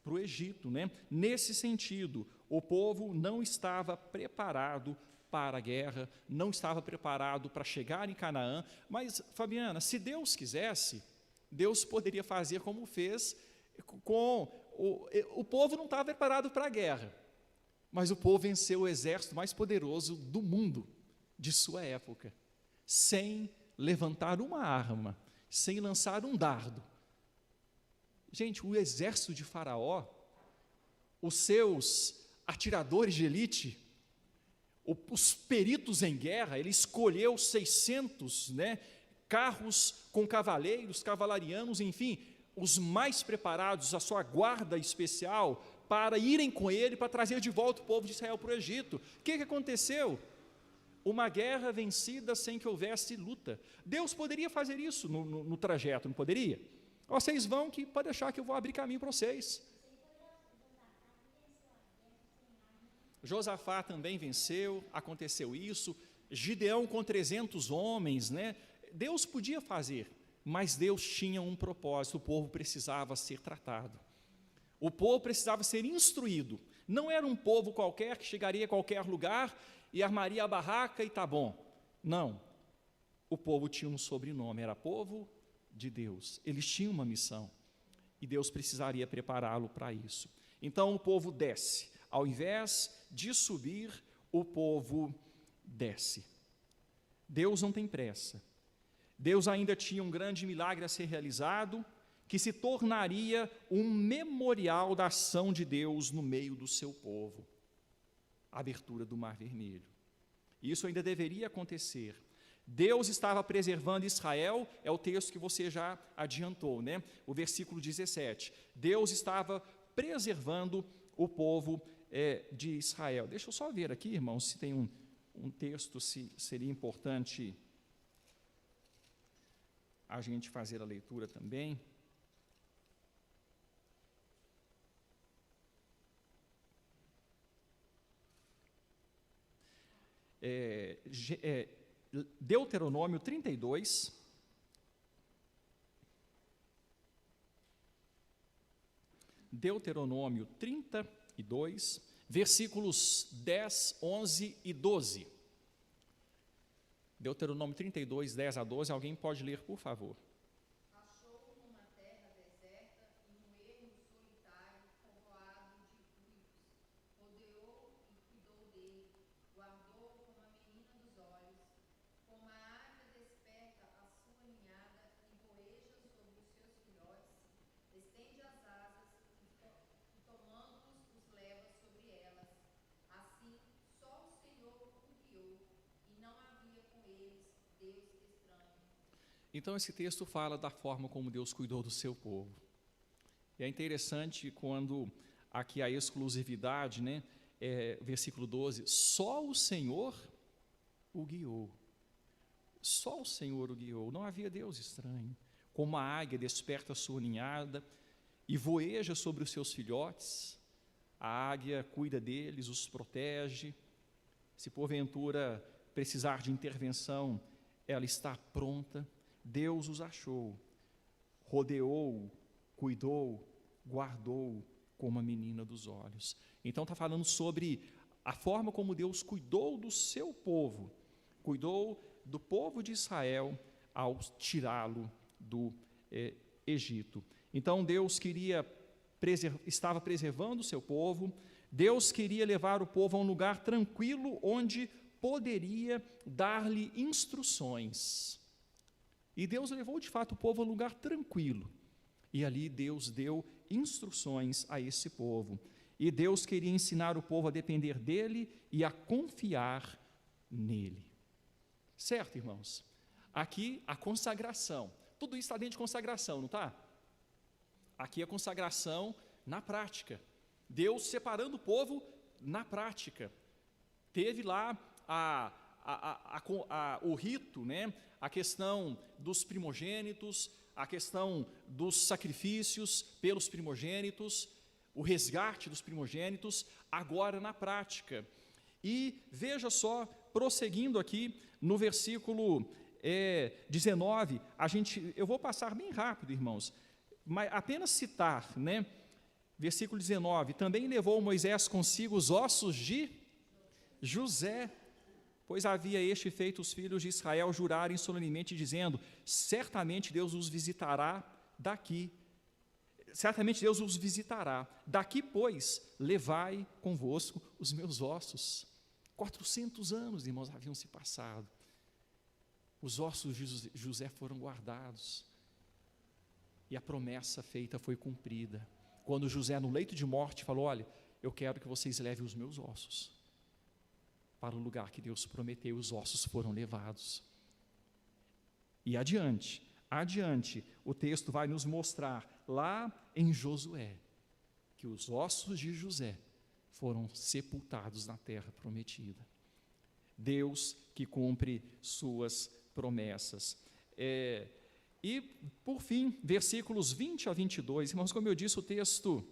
o Egito, né? Nesse sentido, o povo não estava preparado para a guerra, não estava preparado para chegar em Canaã, mas, Fabiana, se Deus quisesse, Deus poderia fazer como fez com o povo. Não estava preparado para a guerra, mas o povo venceu o exército mais poderoso do mundo, de sua época, sem levantar uma arma, sem lançar um dardo. Gente, o exército de Faraó, os seus atiradores de elite, os peritos em guerra, ele escolheu 600, carros com cavaleiros, cavalarianos, enfim, os mais preparados, a sua guarda especial, para irem com ele, para trazer de volta o povo de Israel para o Egito. O que aconteceu? Uma guerra vencida sem que houvesse luta. Deus poderia fazer isso no trajeto, não poderia? Vocês vão, que pode deixar que eu vou abrir caminho para vocês. Josafá também venceu, aconteceu isso. Gideão com 300 homens, Deus podia fazer, mas Deus tinha um propósito, o povo precisava ser tratado. O povo precisava ser instruído. Não era um povo qualquer que chegaria a qualquer lugar e armaria a barraca e tá bom. Não. O povo tinha um sobrenome, era povo de Deus. Eles tinham uma missão e Deus precisaria prepará-lo para isso. Então o povo desce. Ao invés de subir, o povo desce. Deus não tem pressa. Deus ainda tinha um grande milagre a ser realizado, que se tornaria um memorial da ação de Deus no meio do seu povo. A abertura do Mar Vermelho. Isso ainda deveria acontecer. Deus estava preservando Israel, é o texto que você já adiantou, o versículo 17. Deus estava preservando o povo de Israel. Deixa eu só ver aqui, irmãos, se tem um texto, se seria importante a gente fazer a leitura também. Deuteronômio 32, Deuteronômio 32, versículos 10, 11 e 12. Deuteronômio 32, 10 a 12, alguém pode ler, por favor? Achou numa terra deserta e num ermo solitário, povoado de ruídos. Rodeou e cuidou dele, guardou como a menina dos olhos. Como a águia desperta a sua ninhada e voeja sobre os seus filhotes, estende as asas e tomando-os, os leva sobre elas. Assim, só o Senhor o guiou, e não havia com eles Deus estranho. Então esse texto fala da forma como Deus cuidou do seu povo. E é interessante quando aqui a exclusividade, versículo 12, só o Senhor o guiou. Só o Senhor o guiou, não havia Deus estranho. Como a águia desperta a sua ninhada e voeja sobre os seus filhotes, a águia cuida deles, os protege. Se porventura precisar de intervenção, ela está pronta. Deus os achou, rodeou, cuidou, guardou como a menina dos olhos. Então está falando sobre a forma como Deus cuidou do seu povo, cuidou do povo de Israel ao tirá-lo do Egito. Então Deus estava preservando o seu povo. Deus queria levar o povo a um lugar tranquilo onde poderia dar-lhe instruções. E Deus levou de fato o povo a um lugar tranquilo. E ali Deus deu instruções a esse povo. E Deus queria ensinar o povo a depender dele e a confiar nele. Certo, irmãos? Aqui a consagração. Tudo isso está dentro de consagração, não está? Aqui a consagração na prática. Deus separando o povo na prática. Teve lá o rito, a questão dos primogênitos, a questão dos sacrifícios pelos primogênitos, o resgate dos primogênitos, agora na prática. E veja só, prosseguindo aqui no versículo 19, eu vou passar bem rápido, irmãos, mas apenas citar, versículo 19, também levou Moisés consigo os ossos de José, pois havia este feito os filhos de Israel jurarem solenemente, dizendo, certamente Deus os visitará daqui. Certamente Deus os visitará. Daqui, pois, levai convosco os meus ossos. 400 anos, irmãos, haviam se passado. Os ossos de José foram guardados. E a promessa feita foi cumprida. Quando José, no leito de morte, falou: olha, eu quero que vocês levem os meus ossos para o lugar que Deus prometeu, os ossos foram levados. E adiante, o texto vai nos mostrar, lá em Josué, que os ossos de José foram sepultados na terra prometida. Deus que cumpre suas promessas. E, por fim, versículos 20 a 22, irmãos, como eu disse, o texto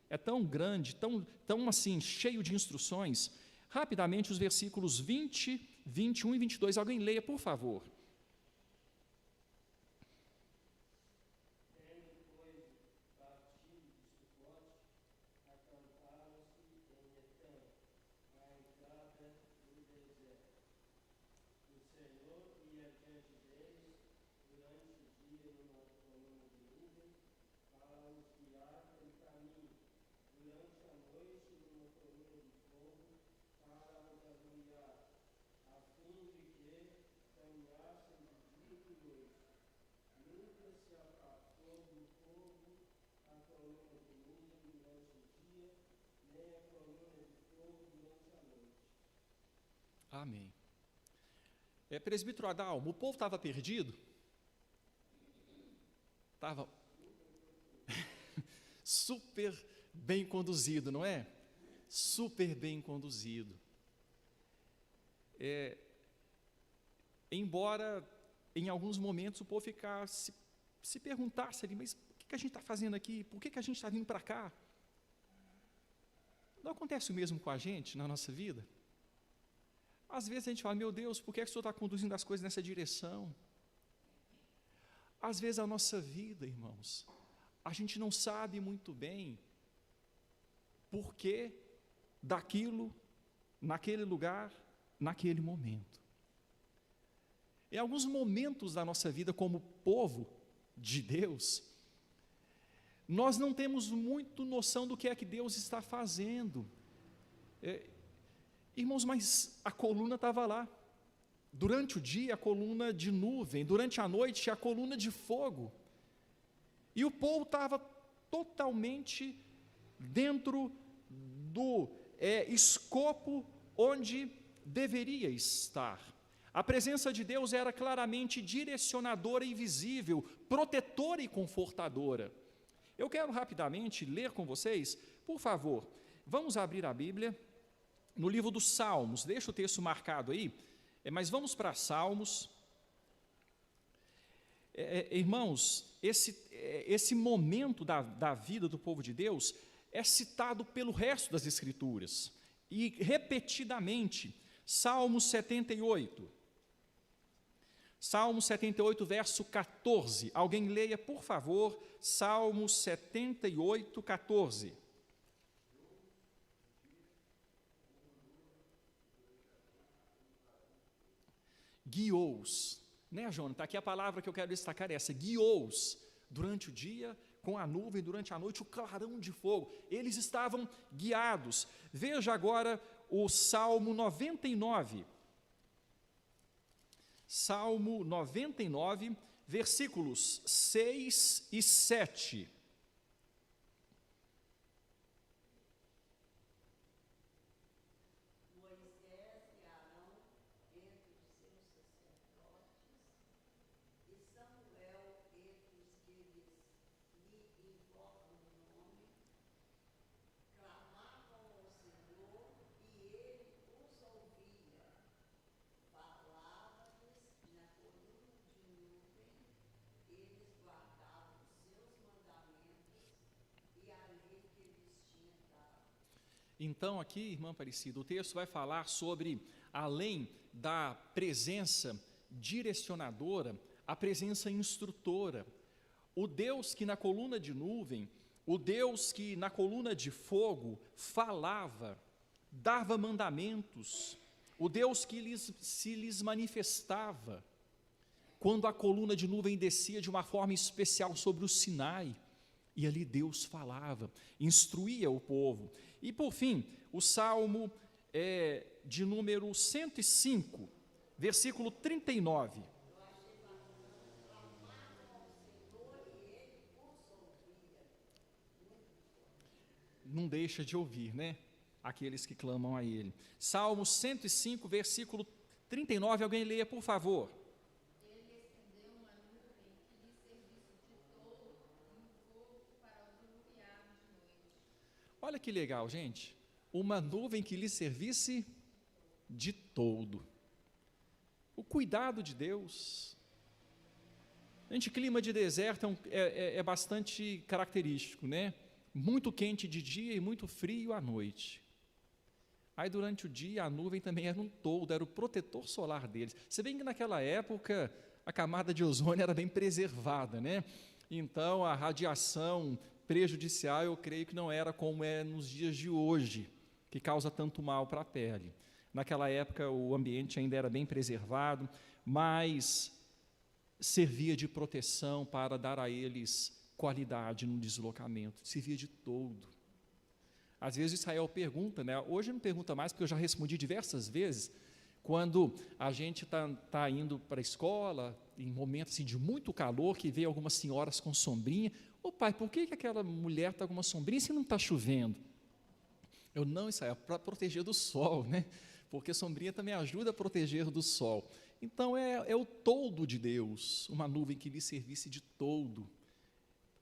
é tão grande, tão assim, cheio de instruções. Rapidamente, os versículos 20, 21 e 22, alguém leia, por favor. Amém. Presbítero Adalmo, o povo estava perdido? Estava super bem conduzido, não é? Super bem conduzido. Embora, em alguns momentos, o povo ficasse, se perguntasse ali, mas o que a gente está fazendo aqui? Por que a gente está vindo para cá? Não acontece o mesmo com a gente, na nossa vida? Às vezes a gente fala: meu Deus, por que o Senhor está conduzindo as coisas nessa direção? Às vezes a nossa vida, irmãos, a gente não sabe muito bem por que daquilo, naquele lugar, naquele momento. Em alguns momentos da nossa vida, como povo de Deus, nós não temos muito noção do que é que Deus está fazendo. Irmãos, mas a coluna estava lá. Durante o dia, a coluna de nuvem, durante a noite, a coluna de fogo. E o povo estava totalmente dentro do escopo onde deveria estar. A presença de Deus era claramente direcionadora e visível, protetora e confortadora. Eu quero rapidamente ler com vocês, por favor, vamos abrir a Bíblia no livro dos Salmos, deixa o texto marcado aí, mas vamos para Salmos. Irmãos, esse momento da vida do povo de Deus é citado pelo resto das Escrituras, e repetidamente. Salmo 78, verso 14, alguém leia, por favor, Salmo 78, 14. Guiou-os, né, Jonathan? Aqui a palavra que eu quero destacar é essa: guiou-os durante o dia com a nuvem, durante a noite o clarão de fogo. Eles estavam guiados. Veja agora o Salmo 99. Salmo 99, versículos 6 e 7. Então, aqui, irmã Aparecida, o texto vai falar sobre, além da presença direcionadora, a presença instrutora. O Deus que na coluna de nuvem, o Deus que na coluna de fogo falava, dava mandamentos, o Deus que se lhes manifestava, quando a coluna de nuvem descia de uma forma especial sobre o Sinai, e ali Deus falava, instruía o povo. E por fim, o Salmo de número 105, versículo 39. não deixa de ouvir, né? Aqueles que clamam a Ele. Salmo 105, versículo 39, alguém leia, por favor. Ele estendeu uma nuvem que lhe servisse de toldo e um fogo para os iluminar de noite. Olha que legal, gente. Uma nuvem que lhe servisse de toldo. O cuidado de Deus. Gente, clima de deserto é bastante característico, né? Muito quente de dia e muito frio à noite. Aí durante o dia a nuvem também era um toldo, era o protetor solar deles. Você vê que naquela época a camada de ozônio era bem preservada, né? Então a radiação prejudicial eu creio que não era como é nos dias de hoje, que causa tanto mal para a pele. Naquela época o ambiente ainda era bem preservado, mas servia de proteção para dar a eles qualidade no deslocamento, servia de toldo. Às vezes Israel pergunta, né? Hoje não pergunta mais, porque eu já respondi diversas vezes, quando a gente está indo para a escola, em momentos assim, de muito calor, que vê algumas senhoras com sombrinha, ô pai, por que aquela mulher está com uma sombrinha se não está chovendo? Eu não, Israel, para proteger do sol, né? Porque sombrinha também ajuda a proteger do sol. Então é o toldo de Deus, uma nuvem que lhe servisse de toldo.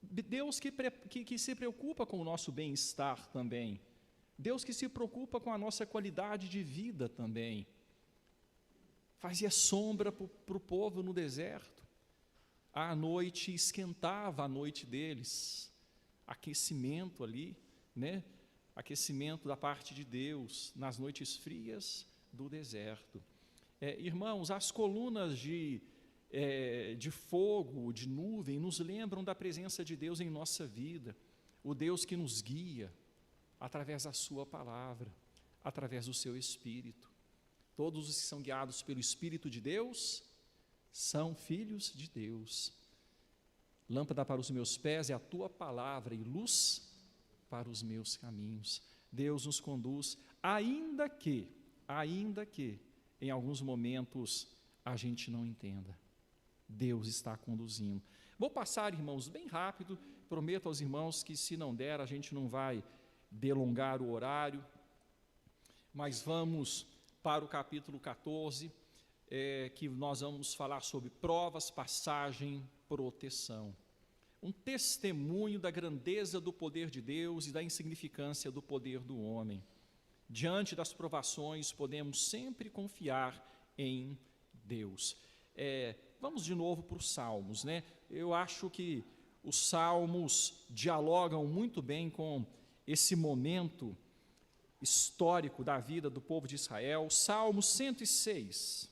Deus que se preocupa com o nosso bem-estar também. Deus que se preocupa com a nossa qualidade de vida também. Fazia sombra para o povo no deserto. À noite esquentava a noite deles. Aquecimento ali, né? Aquecimento da parte de Deus nas noites frias do deserto. Irmãos, as colunas de fogo, de nuvem, nos lembram da presença de Deus em nossa vida, o Deus que nos guia através da sua palavra, através do seu Espírito. Todos os que são guiados pelo Espírito de Deus são filhos de Deus. Lâmpada para os meus pés é a tua palavra e luz para os meus caminhos. Deus nos conduz, ainda que em alguns momentos a gente não entenda. Deus está conduzindo. Vou passar, irmãos, bem rápido, prometo aos irmãos que se não der, a gente não vai delongar o horário, mas vamos para o capítulo 14, que nós vamos falar sobre provas, passagem, proteção. Um testemunho da grandeza do poder de Deus e da insignificância do poder do homem. Diante das provações, podemos sempre confiar em Deus. Vamos de novo para os Salmos, né? Eu acho que os Salmos dialogam muito bem com esse momento histórico da vida do povo de Israel. Salmo 106.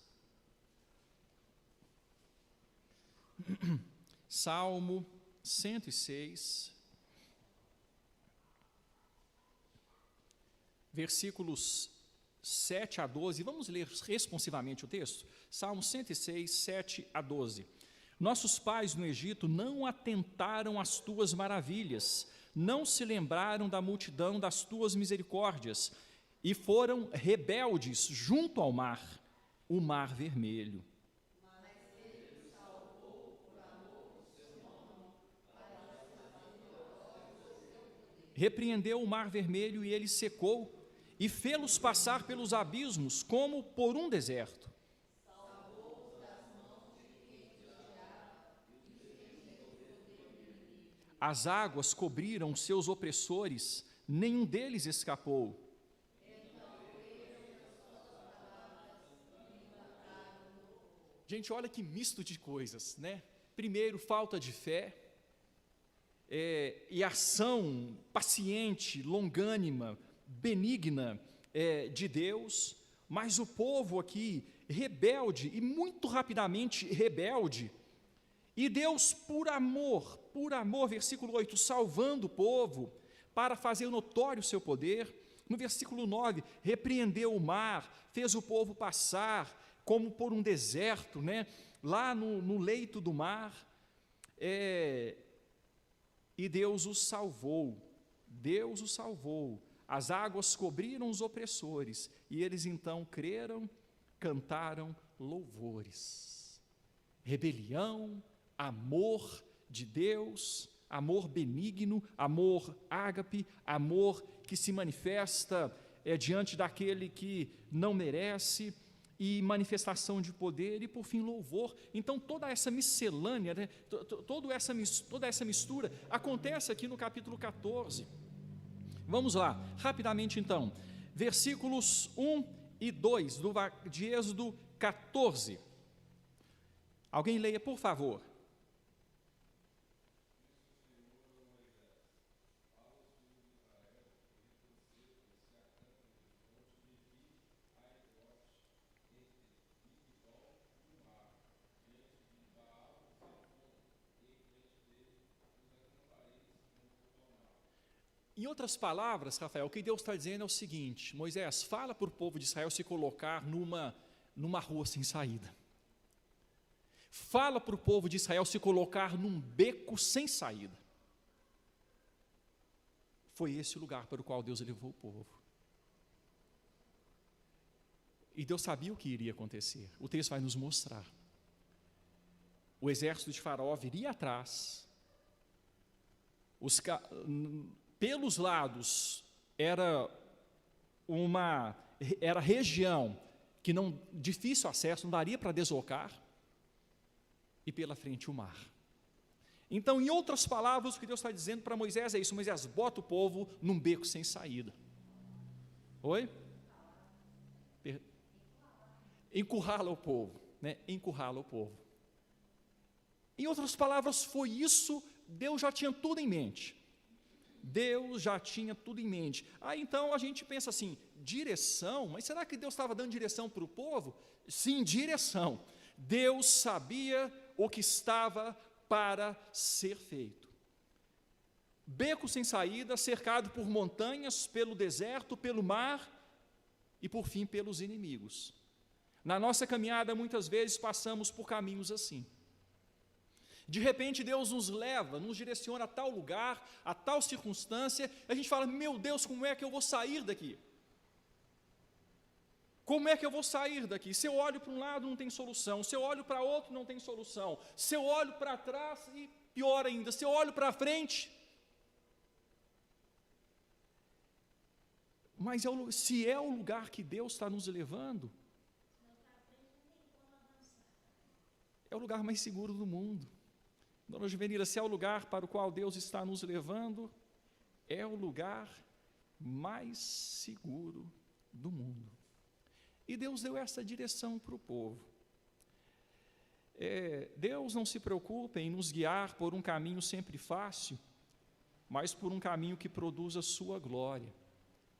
Salmo 106, versículos 7 a 12, vamos ler responsivamente o texto? Salmo 106, 7 a 12. Nossos pais no Egito não atentaram às tuas maravilhas, não se lembraram da multidão das tuas misericórdias, e foram rebeldes junto ao mar, o mar vermelho. Repreendeu o mar vermelho e ele secou, e fê-los passar pelos abismos como por um deserto. As águas cobriram seus opressores, nenhum deles escapou. Gente, olha que misto de coisas, né? Primeiro, falta de fé, e ação paciente, longânima, benigna de Deus, mas o povo aqui rebelde, e muito rapidamente rebelde, e Deus por amor, versículo 8, salvando o povo, para fazer notório o seu poder. No versículo 9, repreendeu o mar, fez o povo passar como por um deserto, né? Lá no leito do mar, e Deus os salvou, as águas cobriram os opressores, e eles então creram, cantaram louvores. Rebelião, amor de Deus, amor benigno, amor ágape, amor que se manifesta diante daquele que não merece, e manifestação de poder, e por fim louvor. Então toda essa miscelânea, né, toda essa mistura acontece aqui no capítulo 14. Vamos lá, rapidamente então, versículos 1 e 2 de Êxodo 14. Alguém leia, por favor. Em outras palavras, Rafael, o que Deus está dizendo é o seguinte: Moisés, fala para o povo de Israel se colocar numa rua sem saída. Fala para o povo de Israel se colocar num beco sem saída. Foi esse o lugar para o qual Deus levou o povo. E Deus sabia o que iria acontecer. O texto vai nos mostrar. O exército de Faraó viria atrás. Pelos lados era região que não, difícil acesso, não daria para deslocar, e pela frente o mar. Então, em outras palavras, o que Deus está dizendo para Moisés é isso: Moisés, bota o povo num beco sem saída. Oi? Encurrala o povo, né? Encurrala o povo. Em outras palavras, foi isso. Deus já tinha tudo em mente. Deus já tinha tudo em mente. Então a gente pensa assim, direção, mas será que Deus estava dando direção para o povo? Sim, direção. Deus sabia o que estava para ser feito. Beco sem saída, cercado por montanhas, pelo deserto, pelo mar e, por fim, pelos inimigos. Na nossa caminhada, muitas vezes, passamos por caminhos assim. De repente Deus nos leva, nos direciona a tal lugar, a tal circunstância, e a gente fala: meu Deus, como é que eu vou sair daqui? Como é que eu vou sair daqui? Se eu olho para um lado, não tem solução. Se eu olho para outro, não tem solução. Se eu olho para trás, e pior ainda, se eu olho para frente. Mas se é o lugar que Deus está nos levando, é o lugar mais seguro do mundo. Dona Juvenila, se é o lugar para o qual Deus está nos levando, é o lugar mais seguro do mundo. E Deus deu essa direção para o povo. Deus não se preocupa em nos guiar por um caminho sempre fácil, mas por um caminho que produza sua glória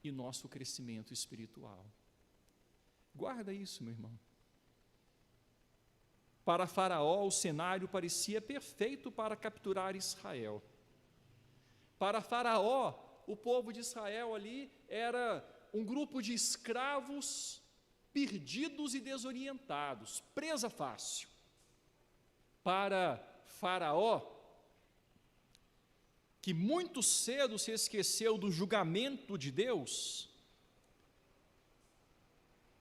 e nosso crescimento espiritual. Guarda isso, meu irmão. Para Faraó, o cenário parecia perfeito para capturar Israel. Para Faraó, o povo de Israel ali era um grupo de escravos perdidos e desorientados, presa fácil. Para Faraó, que muito cedo se esqueceu do julgamento de Deus,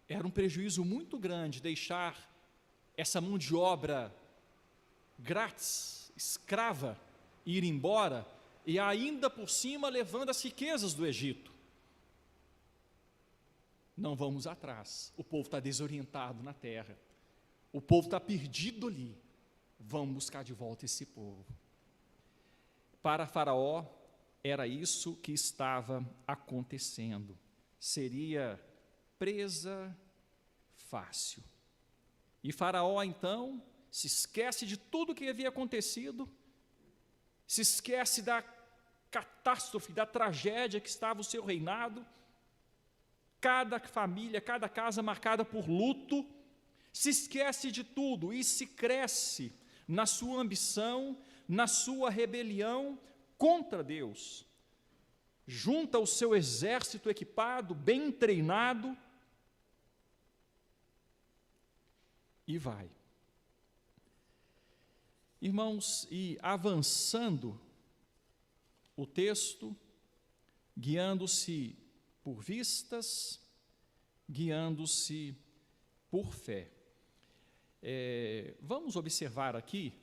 era um prejuízo muito grande deixar essa mão de obra grátis, escrava, ir embora, e ainda por cima levando as riquezas do Egito. Não vamos atrás, o povo está desorientado na terra, o povo está perdido ali, vamos buscar de volta esse povo. Para Faraó, era isso que estava acontecendo, seria presa fácil. E Faraó, então, se esquece de tudo que havia acontecido, se esquece da catástrofe, da tragédia que estava o seu reinado, cada família, cada casa marcada por luto, se esquece de tudo e se cresce na sua ambição, na sua rebelião contra Deus. Junta o seu exército equipado, bem treinado, e vai. Irmãos, e avançando o texto, guiando-se por vistas, guiando-se por fé. Vamos observar aqui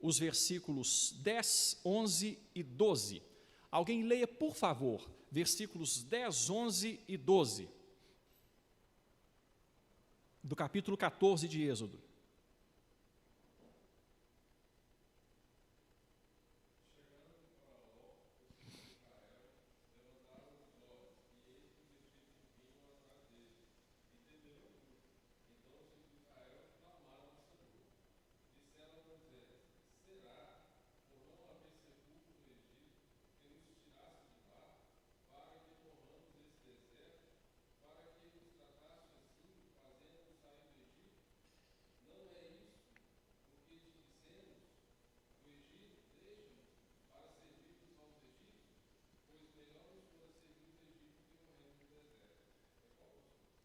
os versículos 10, 11 e 12. Alguém leia, por favor, versículos 10, 11 e 12, do capítulo 14 de Êxodo.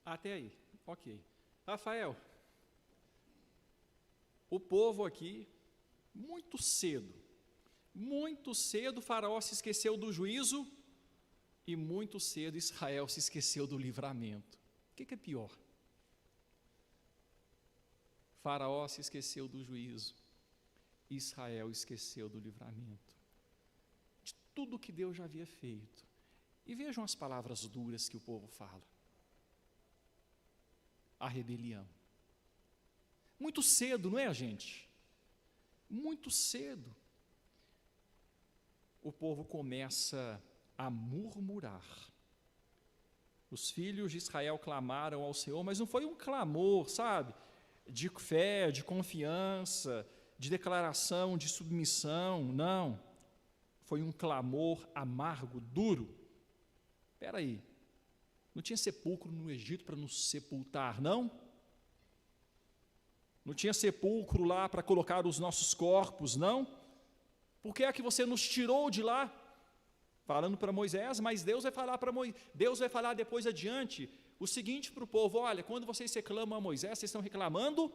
Até aí, ok. Rafael, o povo aqui, muito cedo, Faraó se esqueceu do juízo e muito cedo Israel se esqueceu do livramento. O que é pior? Faraó se esqueceu do juízo, Israel esqueceu do livramento, de tudo que Deus já havia feito. E vejam as palavras duras que o povo fala. A rebelião. Muito cedo, não é, gente? Muito cedo. O povo começa a murmurar. Os filhos de Israel clamaram ao Senhor, mas não foi um clamor, sabe, de fé, de confiança, de declaração, de submissão, não. Foi um clamor amargo, duro. Espera aí, não tinha sepulcro no Egito para nos sepultar, não? Não tinha sepulcro lá para colocar os nossos corpos, não? Por que é que você nos tirou de lá? Falando para Moisés, mas Deus vai falar para Moisés, Deus vai falar depois adiante o seguinte para o povo: olha, quando vocês reclamam a Moisés, vocês estão reclamando,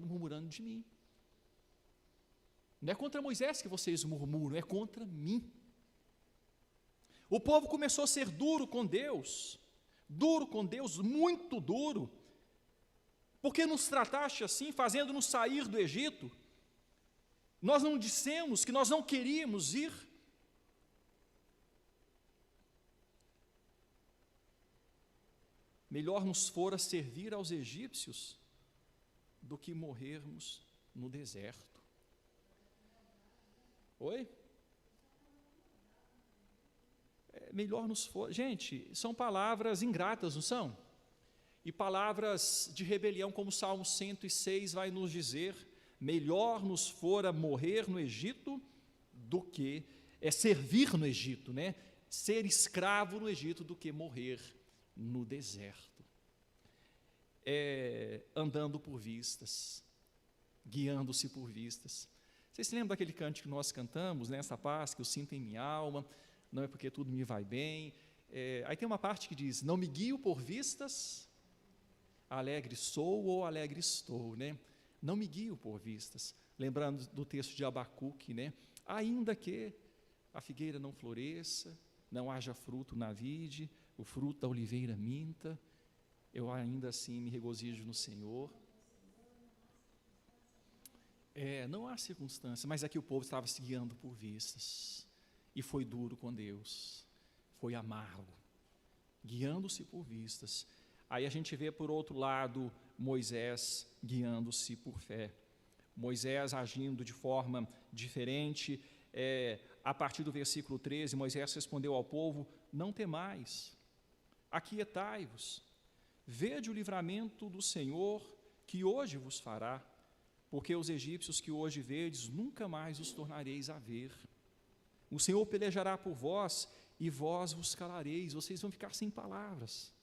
murmurando de mim. Não é contra Moisés que vocês murmuram, é contra mim. O povo começou a ser duro com Deus, muito duro. Por que nos trataste assim, fazendo-nos sair do Egito? Nós não dissemos que nós não queríamos ir? Melhor nos fora servir aos egípcios do que morrermos no deserto. Oi? Melhor nos fora. Gente, são palavras ingratas, não são? E palavras de rebelião, como o Salmo 106 vai nos dizer: melhor nos fora morrer no Egito do que servir no Egito, né? Ser escravo no Egito do que morrer no deserto. Andando por vistas, guiando-se por vistas. Vocês se lembram daquele cântico que nós cantamos, né? Essa paz que eu sinto em minha alma, não é porque tudo me vai bem. Aí tem uma parte que diz: não me guio por vistas, alegre sou ou alegre estou, né? Não me guio por vistas, lembrando do texto de Abacuque, né? Ainda que a figueira não floresça, não haja fruto na vide, o fruto da oliveira minta, eu ainda assim me regozijo no Senhor. Não há circunstância, mas aqui o povo estava se guiando por vistas, e foi duro com Deus, foi amargo, guiando-se por vistas. Aí a gente vê, por outro lado, Moisés guiando-se por fé. Moisés agindo de forma diferente. A partir do versículo 13, Moisés respondeu ao povo: não temais, aquietai-vos, vede o livramento do Senhor que hoje vos fará, porque os egípcios que hoje vedes, nunca mais os tornareis a ver. O Senhor pelejará por vós, e vós vos calareis. Vocês vão ficar sem palavras,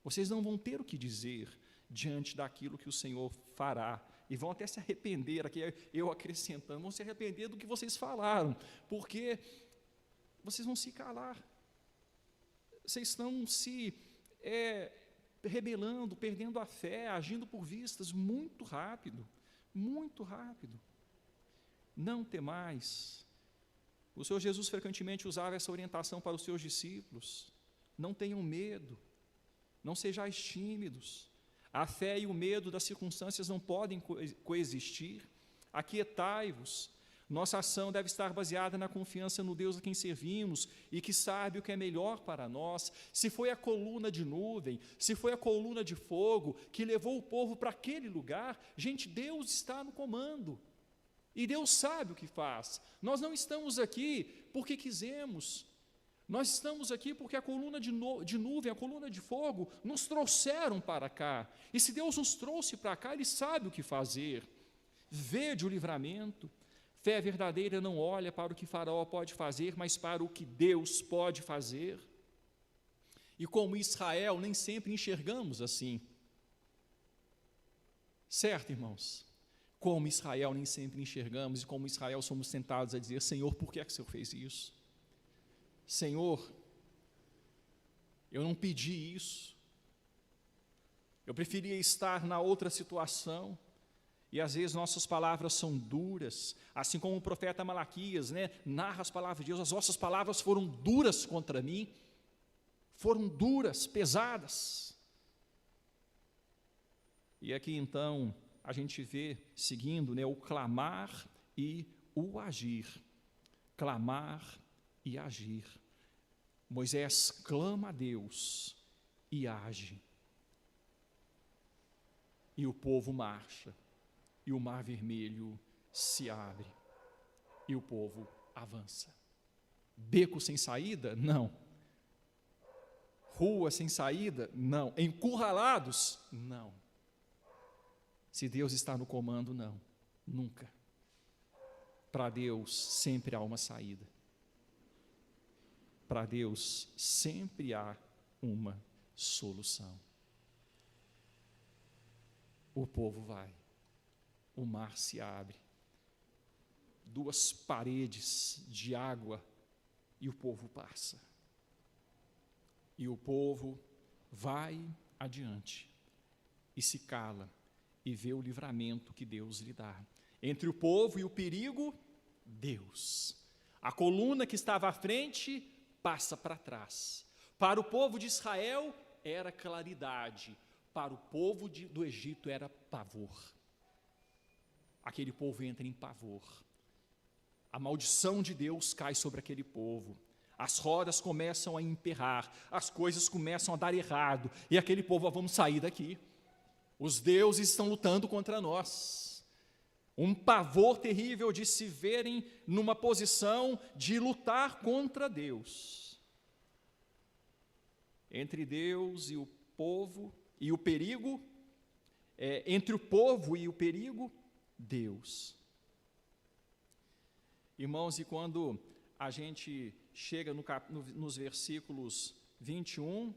vocês não vão ter o que dizer diante daquilo que o Senhor fará, e vão até se arrepender, aqui eu acrescentando, vão se arrepender do que vocês falaram, porque vocês vão se calar, vocês estão se rebelando, perdendo a fé, agindo por vistas, muito rápido, não temais. O Senhor Jesus frequentemente usava essa orientação para os seus discípulos: não tenham medo, não sejais tímidos. A fé e o medo das circunstâncias não podem coexistir. Aquietai-vos. Nossa ação deve estar baseada na confiança no Deus a quem servimos e que sabe o que é melhor para nós. Se foi a coluna de nuvem, se foi a coluna de fogo que levou o povo para aquele lugar, gente, Deus está no comando. E Deus sabe o que faz. Nós não estamos aqui porque quisemos. Nós estamos aqui porque a coluna de nuvem, a coluna de fogo, nos trouxeram para cá. E se Deus nos trouxe para cá, Ele sabe o que fazer. Vede o livramento. Fé verdadeira não olha para o que Faraó pode fazer, mas para o que Deus pode fazer. E como Israel, nem sempre enxergamos assim. Certo, irmãos? Como Israel, nem sempre enxergamos, e como Israel somos tentados a dizer: Senhor, por que é que o Senhor fez isso? Senhor, eu não pedi isso. Eu preferia estar na outra situação. E às vezes nossas palavras são duras, assim como o profeta Malaquias, narra as palavras de Deus: as vossas palavras foram duras contra mim, foram duras, pesadas. E aqui então a gente vê, seguindo, o clamar e o agir. Clamar e agir. Moisés clama a Deus e age. E o povo marcha. E o mar vermelho se abre, e o povo avança. Beco sem saída? Não. Rua sem saída? Não. Encurralados? Não. Se Deus está no comando, não. Nunca. Para Deus sempre há uma saída. Para Deus sempre há uma solução. O povo vai. O mar se abre, 2 paredes de água, e o povo passa. E o povo vai adiante, e se cala, e vê o livramento que Deus lhe dá. Entre o povo e o perigo, Deus. A coluna que estava à frente passa para trás. Para o povo de Israel era claridade, para o povo do Egito era pavor. Aquele povo entra em pavor. A maldição de Deus cai sobre aquele povo. As rodas começam a emperrar, as coisas começam a dar errado, e aquele povo: vamos sair daqui. Os deuses estão lutando contra nós. Um pavor terrível de se verem numa posição de lutar contra Deus. Entre Deus e o povo, e o perigo, entre o povo e o perigo, Deus. Irmãos, e quando a gente chega nos versículos 21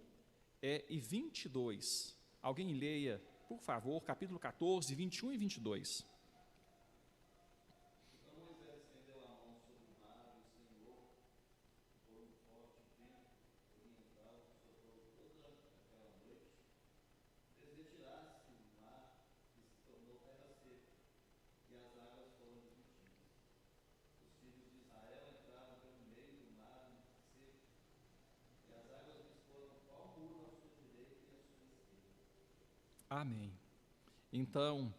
e 22, alguém leia, por favor, capítulo 14, 21 e 22. Amém. Então,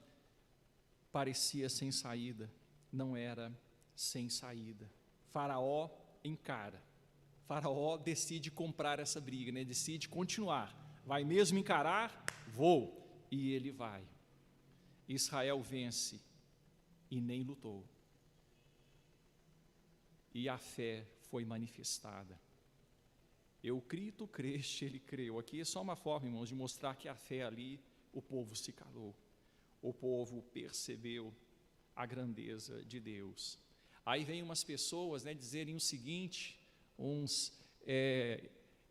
parecia sem saída, não era sem saída. Faraó encara. Faraó decide comprar essa briga, decide continuar. Vai mesmo encarar? Vou. E ele vai. Israel vence e nem lutou. E a fé foi manifestada. Eu criei, tu creste, ele creu. Aqui é só uma forma, irmãos, de mostrar que a fé ali, o povo se calou, o povo percebeu a grandeza de Deus. Aí vem umas pessoas dizerem o seguinte, uns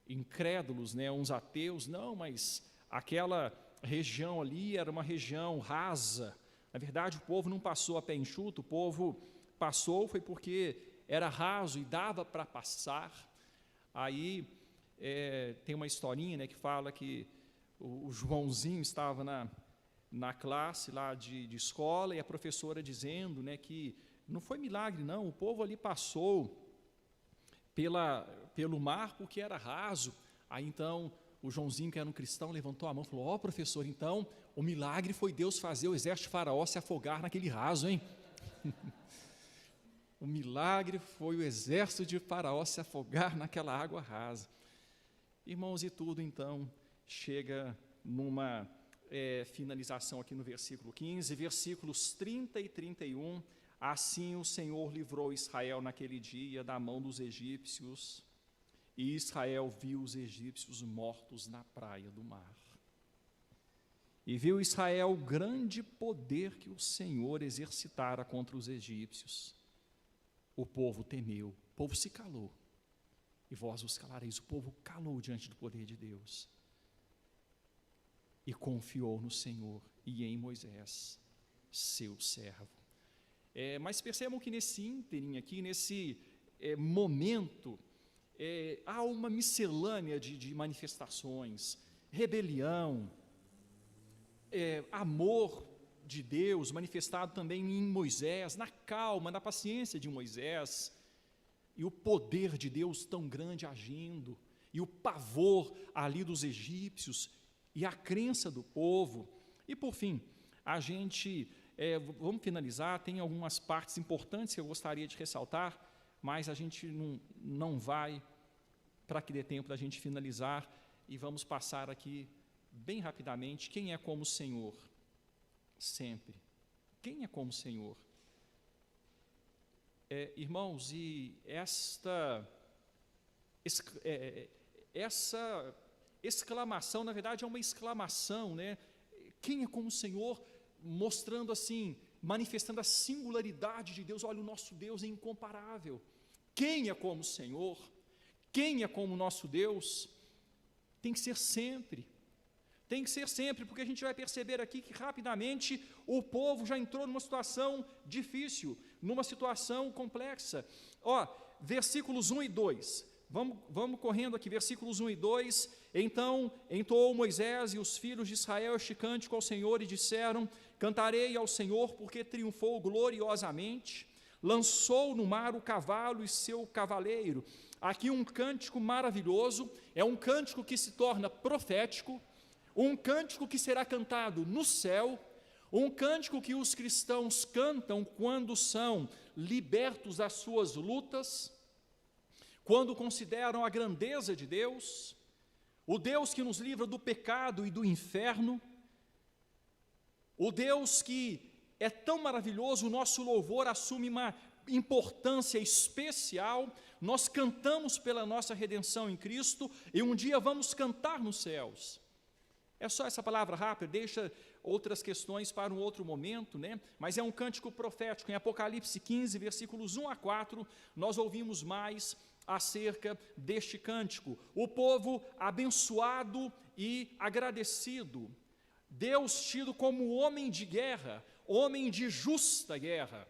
incrédulos, uns ateus: não, mas aquela região ali era uma região rasa. Na verdade, o povo não passou a pé enxuto, o povo passou foi porque era raso e dava para passar. Aí tem uma historinha que fala que o Joãozinho estava na classe lá de escola, e a professora dizendo que não foi milagre não, o povo ali passou pelo mar porque era raso. Aí então o Joãozinho, que era um cristão, levantou a mão e falou: professor, então o milagre foi Deus fazer o exército de Faraó se afogar naquele raso, hein? O milagre foi o exército de Faraó se afogar naquela água rasa. Irmãos, e tudo então chega numa finalização aqui no versículo 15, versículos 30 e 31. Assim o Senhor livrou Israel naquele dia da mão dos egípcios, e Israel viu os egípcios mortos na praia do mar. E viu Israel o grande poder que o Senhor exercitara contra os egípcios. O povo temeu, o povo se calou. E vós os calareis. O povo calou diante do poder de Deus. E confiou no Senhor e em Moisés, seu servo. Mas percebam que nesse ínterim aqui, nesse momento, há uma miscelânea de manifestações, rebelião, amor de Deus manifestado também em Moisés, na calma, na paciência de Moisés, e o poder de Deus tão grande agindo, e o pavor ali dos egípcios, e a crença do povo. E por fim, a gente, vamos finalizar, tem algumas partes importantes que eu gostaria de ressaltar, mas a gente não vai, para que dê tempo da gente finalizar, e vamos passar aqui bem rapidamente. Quem é como o Senhor? Sempre. Quem é como o Senhor? Irmãos, e essa exclamação, na verdade, é uma exclamação, né? Quem é como o Senhor? Mostrando assim, manifestando a singularidade de Deus. Olha, o nosso Deus é incomparável. Quem é como o Senhor? Quem é como o nosso Deus? Tem que ser sempre. Tem que ser sempre, porque a gente vai perceber aqui que rapidamente o povo já entrou numa situação difícil, numa situação complexa. Versículos 1 e 2. Vamos correndo aqui, versículos 1 e 2. Então entoou Moisés e os filhos de Israel este cântico ao Senhor e disseram: cantarei ao Senhor porque triunfou gloriosamente, lançou no mar o cavalo e seu cavaleiro. Aqui um cântico maravilhoso, é um cântico que se torna profético, um cântico que será cantado no céu, um cântico que os cristãos cantam quando são libertos das suas lutas, quando consideram a grandeza de Deus, o Deus que nos livra do pecado e do inferno, o Deus que é tão maravilhoso. O nosso louvor assume uma importância especial. Nós cantamos pela nossa redenção em Cristo e um dia vamos cantar nos céus. É só essa palavra rápida, deixa outras questões para um outro momento, né? Mas é um cântico profético. Em Apocalipse 15, versículos 1 a 4, nós ouvimos mais acerca deste cântico. O povo abençoado e agradecido, Deus tido como homem de guerra, homem de justa guerra.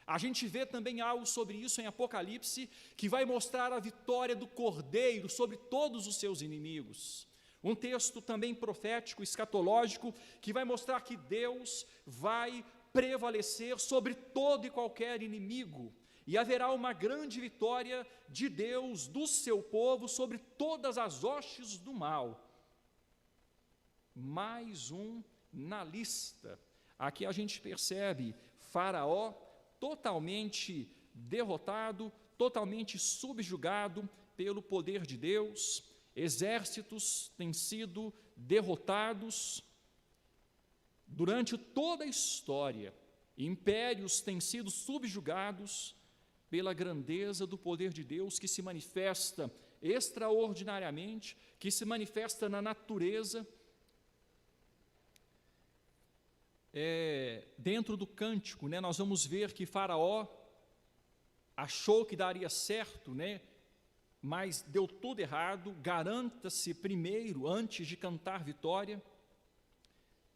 A gente vê também algo sobre isso em Apocalipse, que vai mostrar a vitória do Cordeiro sobre todos os seus inimigos. Um texto também profético, escatológico, que vai mostrar que Deus vai prevalecer sobre todo e qualquer inimigo, e haverá uma grande vitória de Deus, do seu povo, sobre todas as hostes do mal. Mais um na lista. Aqui a gente percebe Faraó totalmente derrotado, totalmente subjugado pelo poder de Deus. Exércitos têm sido derrotados durante toda a história. Impérios têm sido subjugados pela grandeza do poder de Deus, que se manifesta extraordinariamente, que se manifesta na natureza. Dentro do cântico, né, nós vamos ver que Faraó achou que daria certo, né, mas deu tudo errado. Garanta-se primeiro, antes de cantar vitória.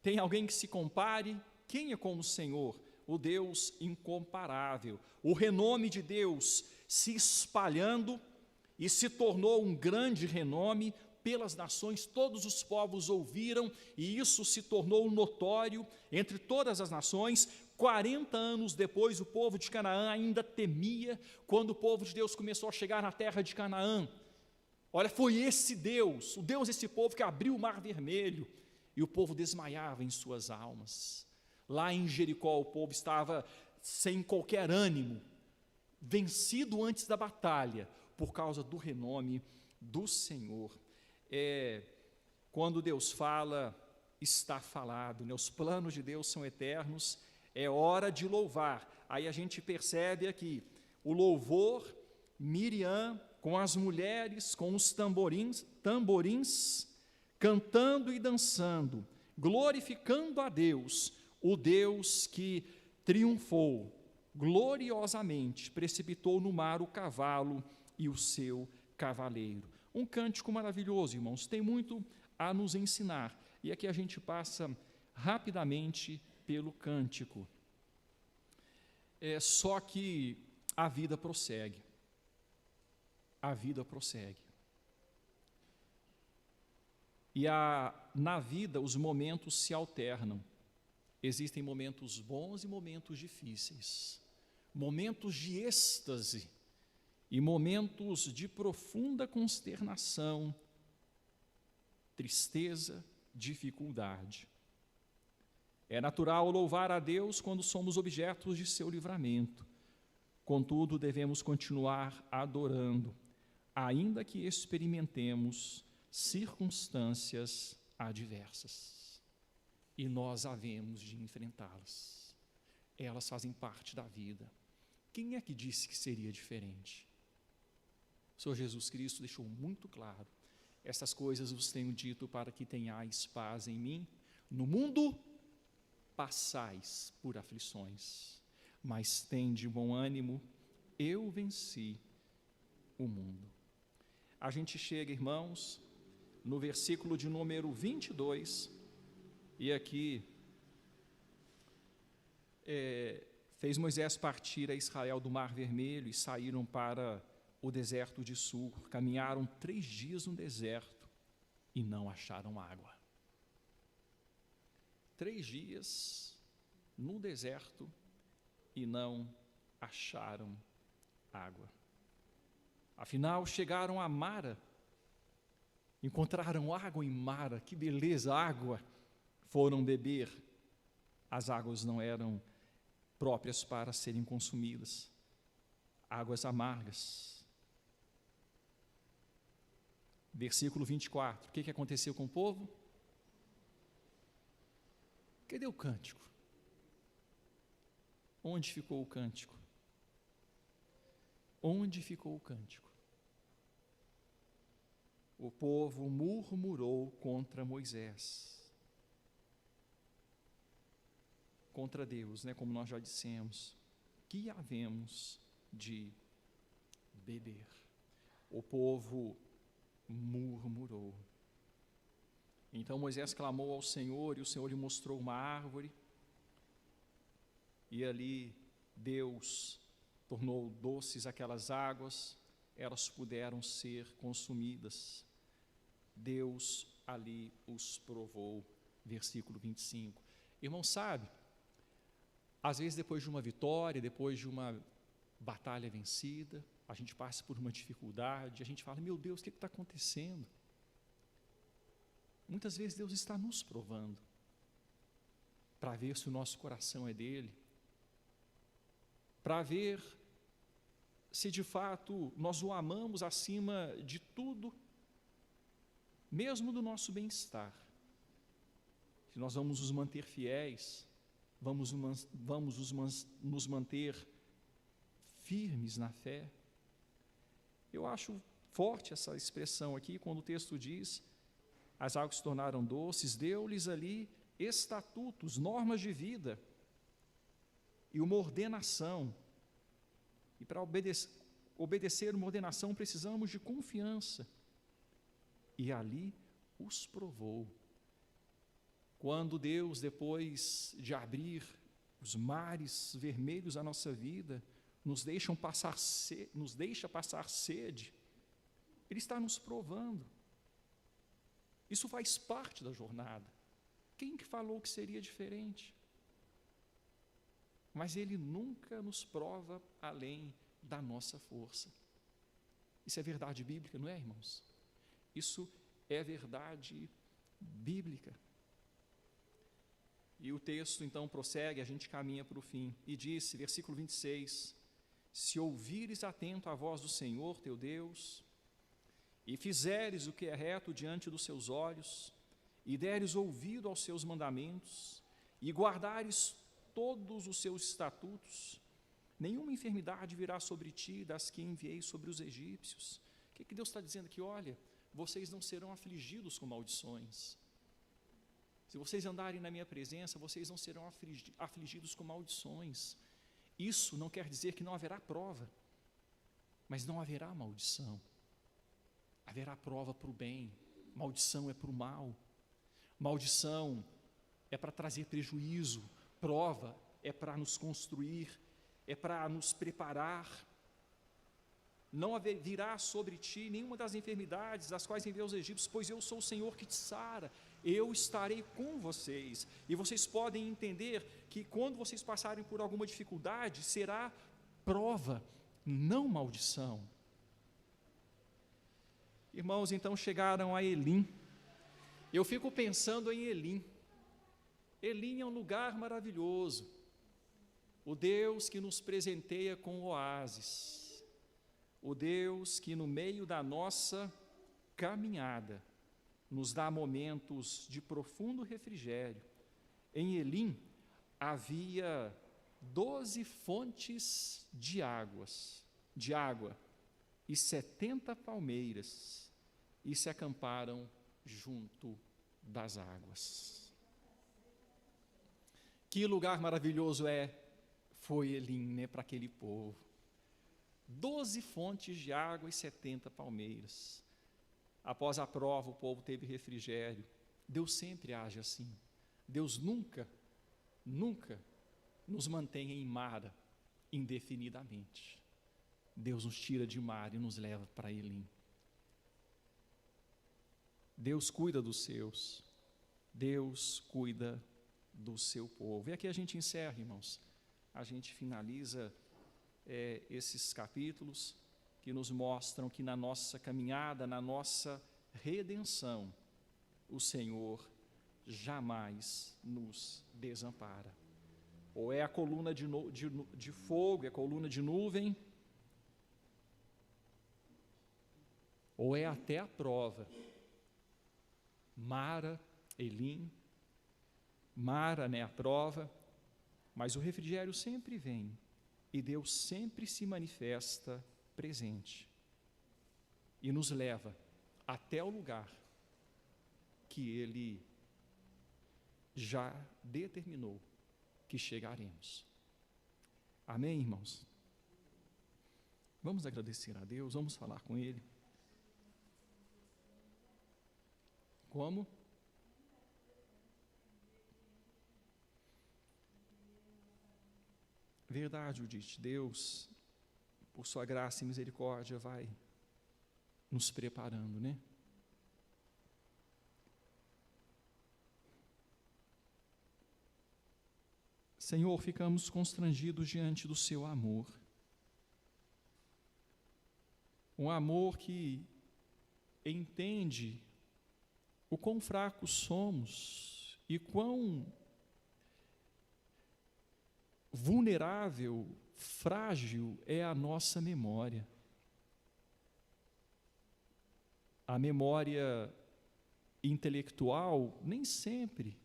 Tem alguém que se compare? Quem é como o Senhor? O Deus incomparável. O renome de Deus se espalhando e se tornou um grande renome pelas nações. Todos os povos ouviram e isso se tornou notório entre todas as nações. 40 anos depois, o povo de Canaã ainda temia quando o povo de Deus começou a chegar na terra de Canaã. Olha, foi esse Deus, o Deus desse povo, que abriu o mar vermelho, e o povo desmaiava em suas almas. Lá em Jericó, o povo estava sem qualquer ânimo, vencido antes da batalha, por causa do renome do Senhor. Quando Deus fala, está falado, né? Os planos de Deus são eternos, é hora de louvar. Aí a gente percebe aqui, o louvor, Miriam, com as mulheres, com os tamborins, cantando e dançando, glorificando a Deus, o Deus que triunfou gloriosamente, precipitou no mar o cavalo e o seu cavaleiro. Um cântico maravilhoso, irmãos, tem muito a nos ensinar. E aqui a gente passa rapidamente pelo cântico. Só que a vida prossegue. A vida prossegue. E na vida os momentos se alternam. Existem momentos bons e momentos difíceis. Momentos de êxtase e momentos de profunda consternação, tristeza, dificuldade. É natural louvar a Deus quando somos objetos de seu livramento. Contudo, devemos continuar adorando, ainda que experimentemos circunstâncias adversas. E nós havemos de enfrentá-las. Elas fazem parte da vida. Quem é que disse que seria diferente? O Senhor Jesus Cristo deixou muito claro: essas coisas vos tenho dito para que tenhais paz em mim. No mundo passais por aflições, mas tende bom ânimo, eu venci o mundo. A gente chega, irmãos, no versículo de número 22, e aqui fez Moisés partir a Israel do Mar Vermelho e saíram para o deserto de Sur. Caminharam 3 dias no deserto e não acharam água. 3 dias no deserto e não acharam água. Afinal, chegaram a Mara, encontraram água em Mara, que beleza, água. Foram beber, as águas não eram próprias para serem consumidas, águas amargas. Versículo 24, o que aconteceu com o povo? Cadê o cântico? Onde ficou o cântico? Onde ficou o cântico? O povo murmurou contra Moisés, contra Deus, né, como nós já dissemos. Que havemos de beber? O povo murmurou. Então Moisés clamou ao Senhor, e o Senhor lhe mostrou uma árvore, e ali Deus tornou doces aquelas águas, elas puderam ser consumidas. Deus ali os provou. Versículo 25. Irmão, sabe, às vezes depois de uma vitória, depois de uma batalha vencida, a gente passa por uma dificuldade, a gente fala: meu Deus, o que está acontecendo? Muitas vezes Deus está nos provando, para ver se o nosso coração é dele, para ver se de fato nós o amamos acima de tudo, mesmo do nosso bem-estar. Se nós vamos nos manter fiéis, vamos nos manter firmes na fé. Eu acho forte essa expressão aqui, quando o texto diz: as águas se tornaram doces, deu-lhes ali estatutos, normas de vida e uma ordenação. E para obedecer uma ordenação precisamos de confiança. E ali os provou. Quando Deus, depois de abrir os mares vermelhos da nossa vida, nos deixa passar sede, Ele está nos provando. Isso faz parte da jornada. Quem que falou que seria diferente? Mas Ele nunca nos prova além da nossa força. Isso é verdade bíblica, não é, irmãos? Isso é verdade bíblica. E o texto então prossegue, a gente caminha para o fim, e disse, versículo 26, se ouvires atento à voz do Senhor teu Deus, e fizeres o que é reto diante dos seus olhos, e deres ouvido aos seus mandamentos, e guardares todos os seus estatutos, nenhuma enfermidade virá sobre ti das que enviei sobre os egípcios. O que Deus está dizendo aqui? Olha, vocês não serão afligidos com maldições. Se vocês andarem na minha presença, vocês não serão afligidos com maldições. Isso não quer dizer que não haverá prova, mas não haverá maldição. Haverá prova para o bem, maldição é para o mal. Maldição é para trazer prejuízo, prova é para nos construir, é para nos preparar. Não virá sobre ti nenhuma das enfermidades das quais enviei aos egípcios, pois eu sou o Senhor que te sara, eu estarei com vocês. E vocês podem entender que quando vocês passarem por alguma dificuldade, será prova, não maldição. Irmãos, então chegaram a Elim. Eu fico pensando em Elim. Elim é um lugar maravilhoso, o Deus que nos presenteia com oásis, o Deus que no meio da nossa caminhada nos dá momentos de profundo refrigério. Em Elim havia 12 fontes de água e 70 palmeiras, e se acamparam junto das águas. Que lugar maravilhoso foi Elim, né, para aquele povo. 12 fontes de água e 70 palmeiras. Após a prova, o povo teve refrigério. Deus sempre age assim. Deus nunca nos mantém em Mara indefinidamente. Deus nos tira de Mara e nos leva para Elim. Deus cuida dos seus. Deus cuida do seu povo. E aqui a gente encerra, irmãos. A gente finaliza esses capítulos que nos mostram que na nossa caminhada, na nossa redenção, o Senhor jamais nos desampara. Ou é a coluna de fogo, é a coluna de nuvem, ou é até a prova. Mara, Elim, Mara, né, a prova, mas o refrigério sempre vem e Deus sempre se manifesta presente e nos leva até o lugar que Ele já determinou que chegaremos. Amém, irmãos? Vamos agradecer a Deus, vamos falar com Ele. Como? Verdade, Judite, Deus, por sua graça e misericórdia, vai nos preparando, né? Senhor, ficamos constrangidos diante do seu amor. Um amor que entende o quão fracos somos e quão vulnerável, frágil é a nossa memória. A memória intelectual, nem sempre,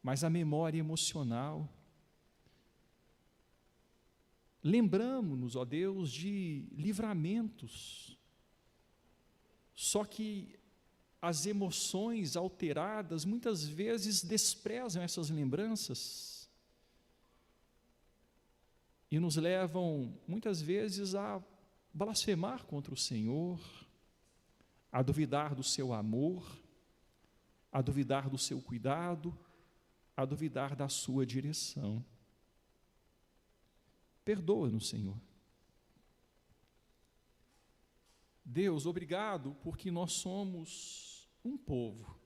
mas a memória emocional. Lembramos-nos, ó Deus, de livramentos, só que as emoções alteradas muitas vezes desprezam essas lembranças e nos levam muitas vezes a blasfemar contra o Senhor, a duvidar do seu amor, a duvidar do seu cuidado, a duvidar da sua direção. Perdoa-nos, Senhor. Deus, obrigado, porque nós somos um povo,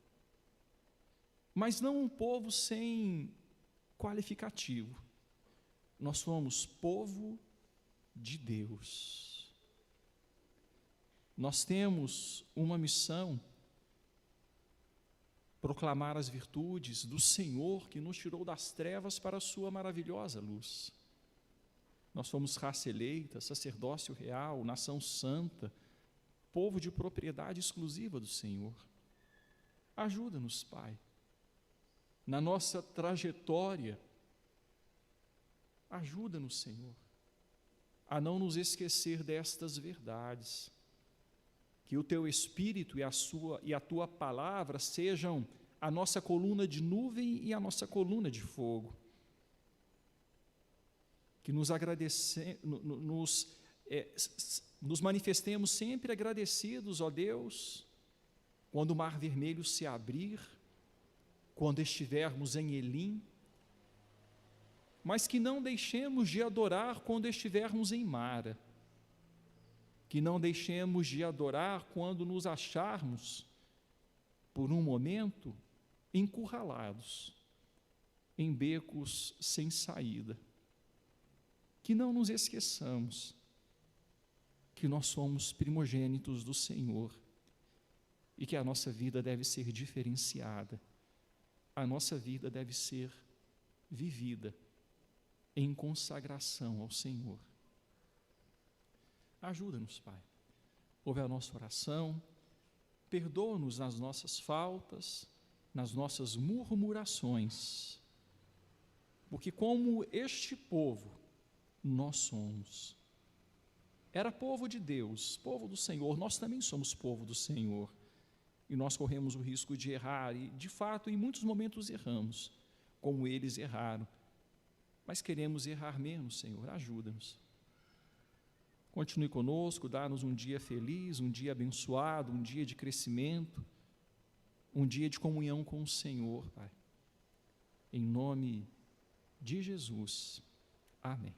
mas não um povo sem qualificativo. Nós somos povo de Deus. Nós temos uma missão proclamar as virtudes do Senhor que nos tirou das trevas para a sua maravilhosa luz. Nós fomos raça eleita, sacerdócio real, nação santa, povo de propriedade exclusiva do Senhor. Ajuda-nos, Pai, na nossa trajetória. Ajuda-nos, Senhor, a não nos esquecer destas verdades. Que o Teu Espírito e a Tua Palavra sejam a nossa coluna de nuvem e a nossa coluna de fogo. Que nos manifestemos sempre agradecidos, ó Deus, quando o Mar Vermelho se abrir, quando estivermos em Elim, mas que não deixemos de adorar quando estivermos em Mara, que não deixemos de adorar quando nos acharmos, por um momento, encurralados, em becos sem saída. Que não nos esqueçamos que nós somos primogênitos do Senhor e que a nossa vida deve ser diferenciada, a nossa vida deve ser vivida em consagração ao Senhor. Ajuda-nos, Pai. Ouve a nossa oração, perdoa-nos nas nossas faltas, nas nossas murmurações, porque como este povo, nós somos. Era povo de Deus, povo do Senhor, nós também somos povo do Senhor, e nós corremos o risco de errar, e de fato em muitos momentos erramos, como eles erraram, mas queremos errar menos, Senhor, ajuda-nos. Continue conosco, dá-nos um dia feliz, um dia abençoado, um dia de crescimento, um dia de comunhão com o Senhor, Pai. Em nome de Jesus. Amém.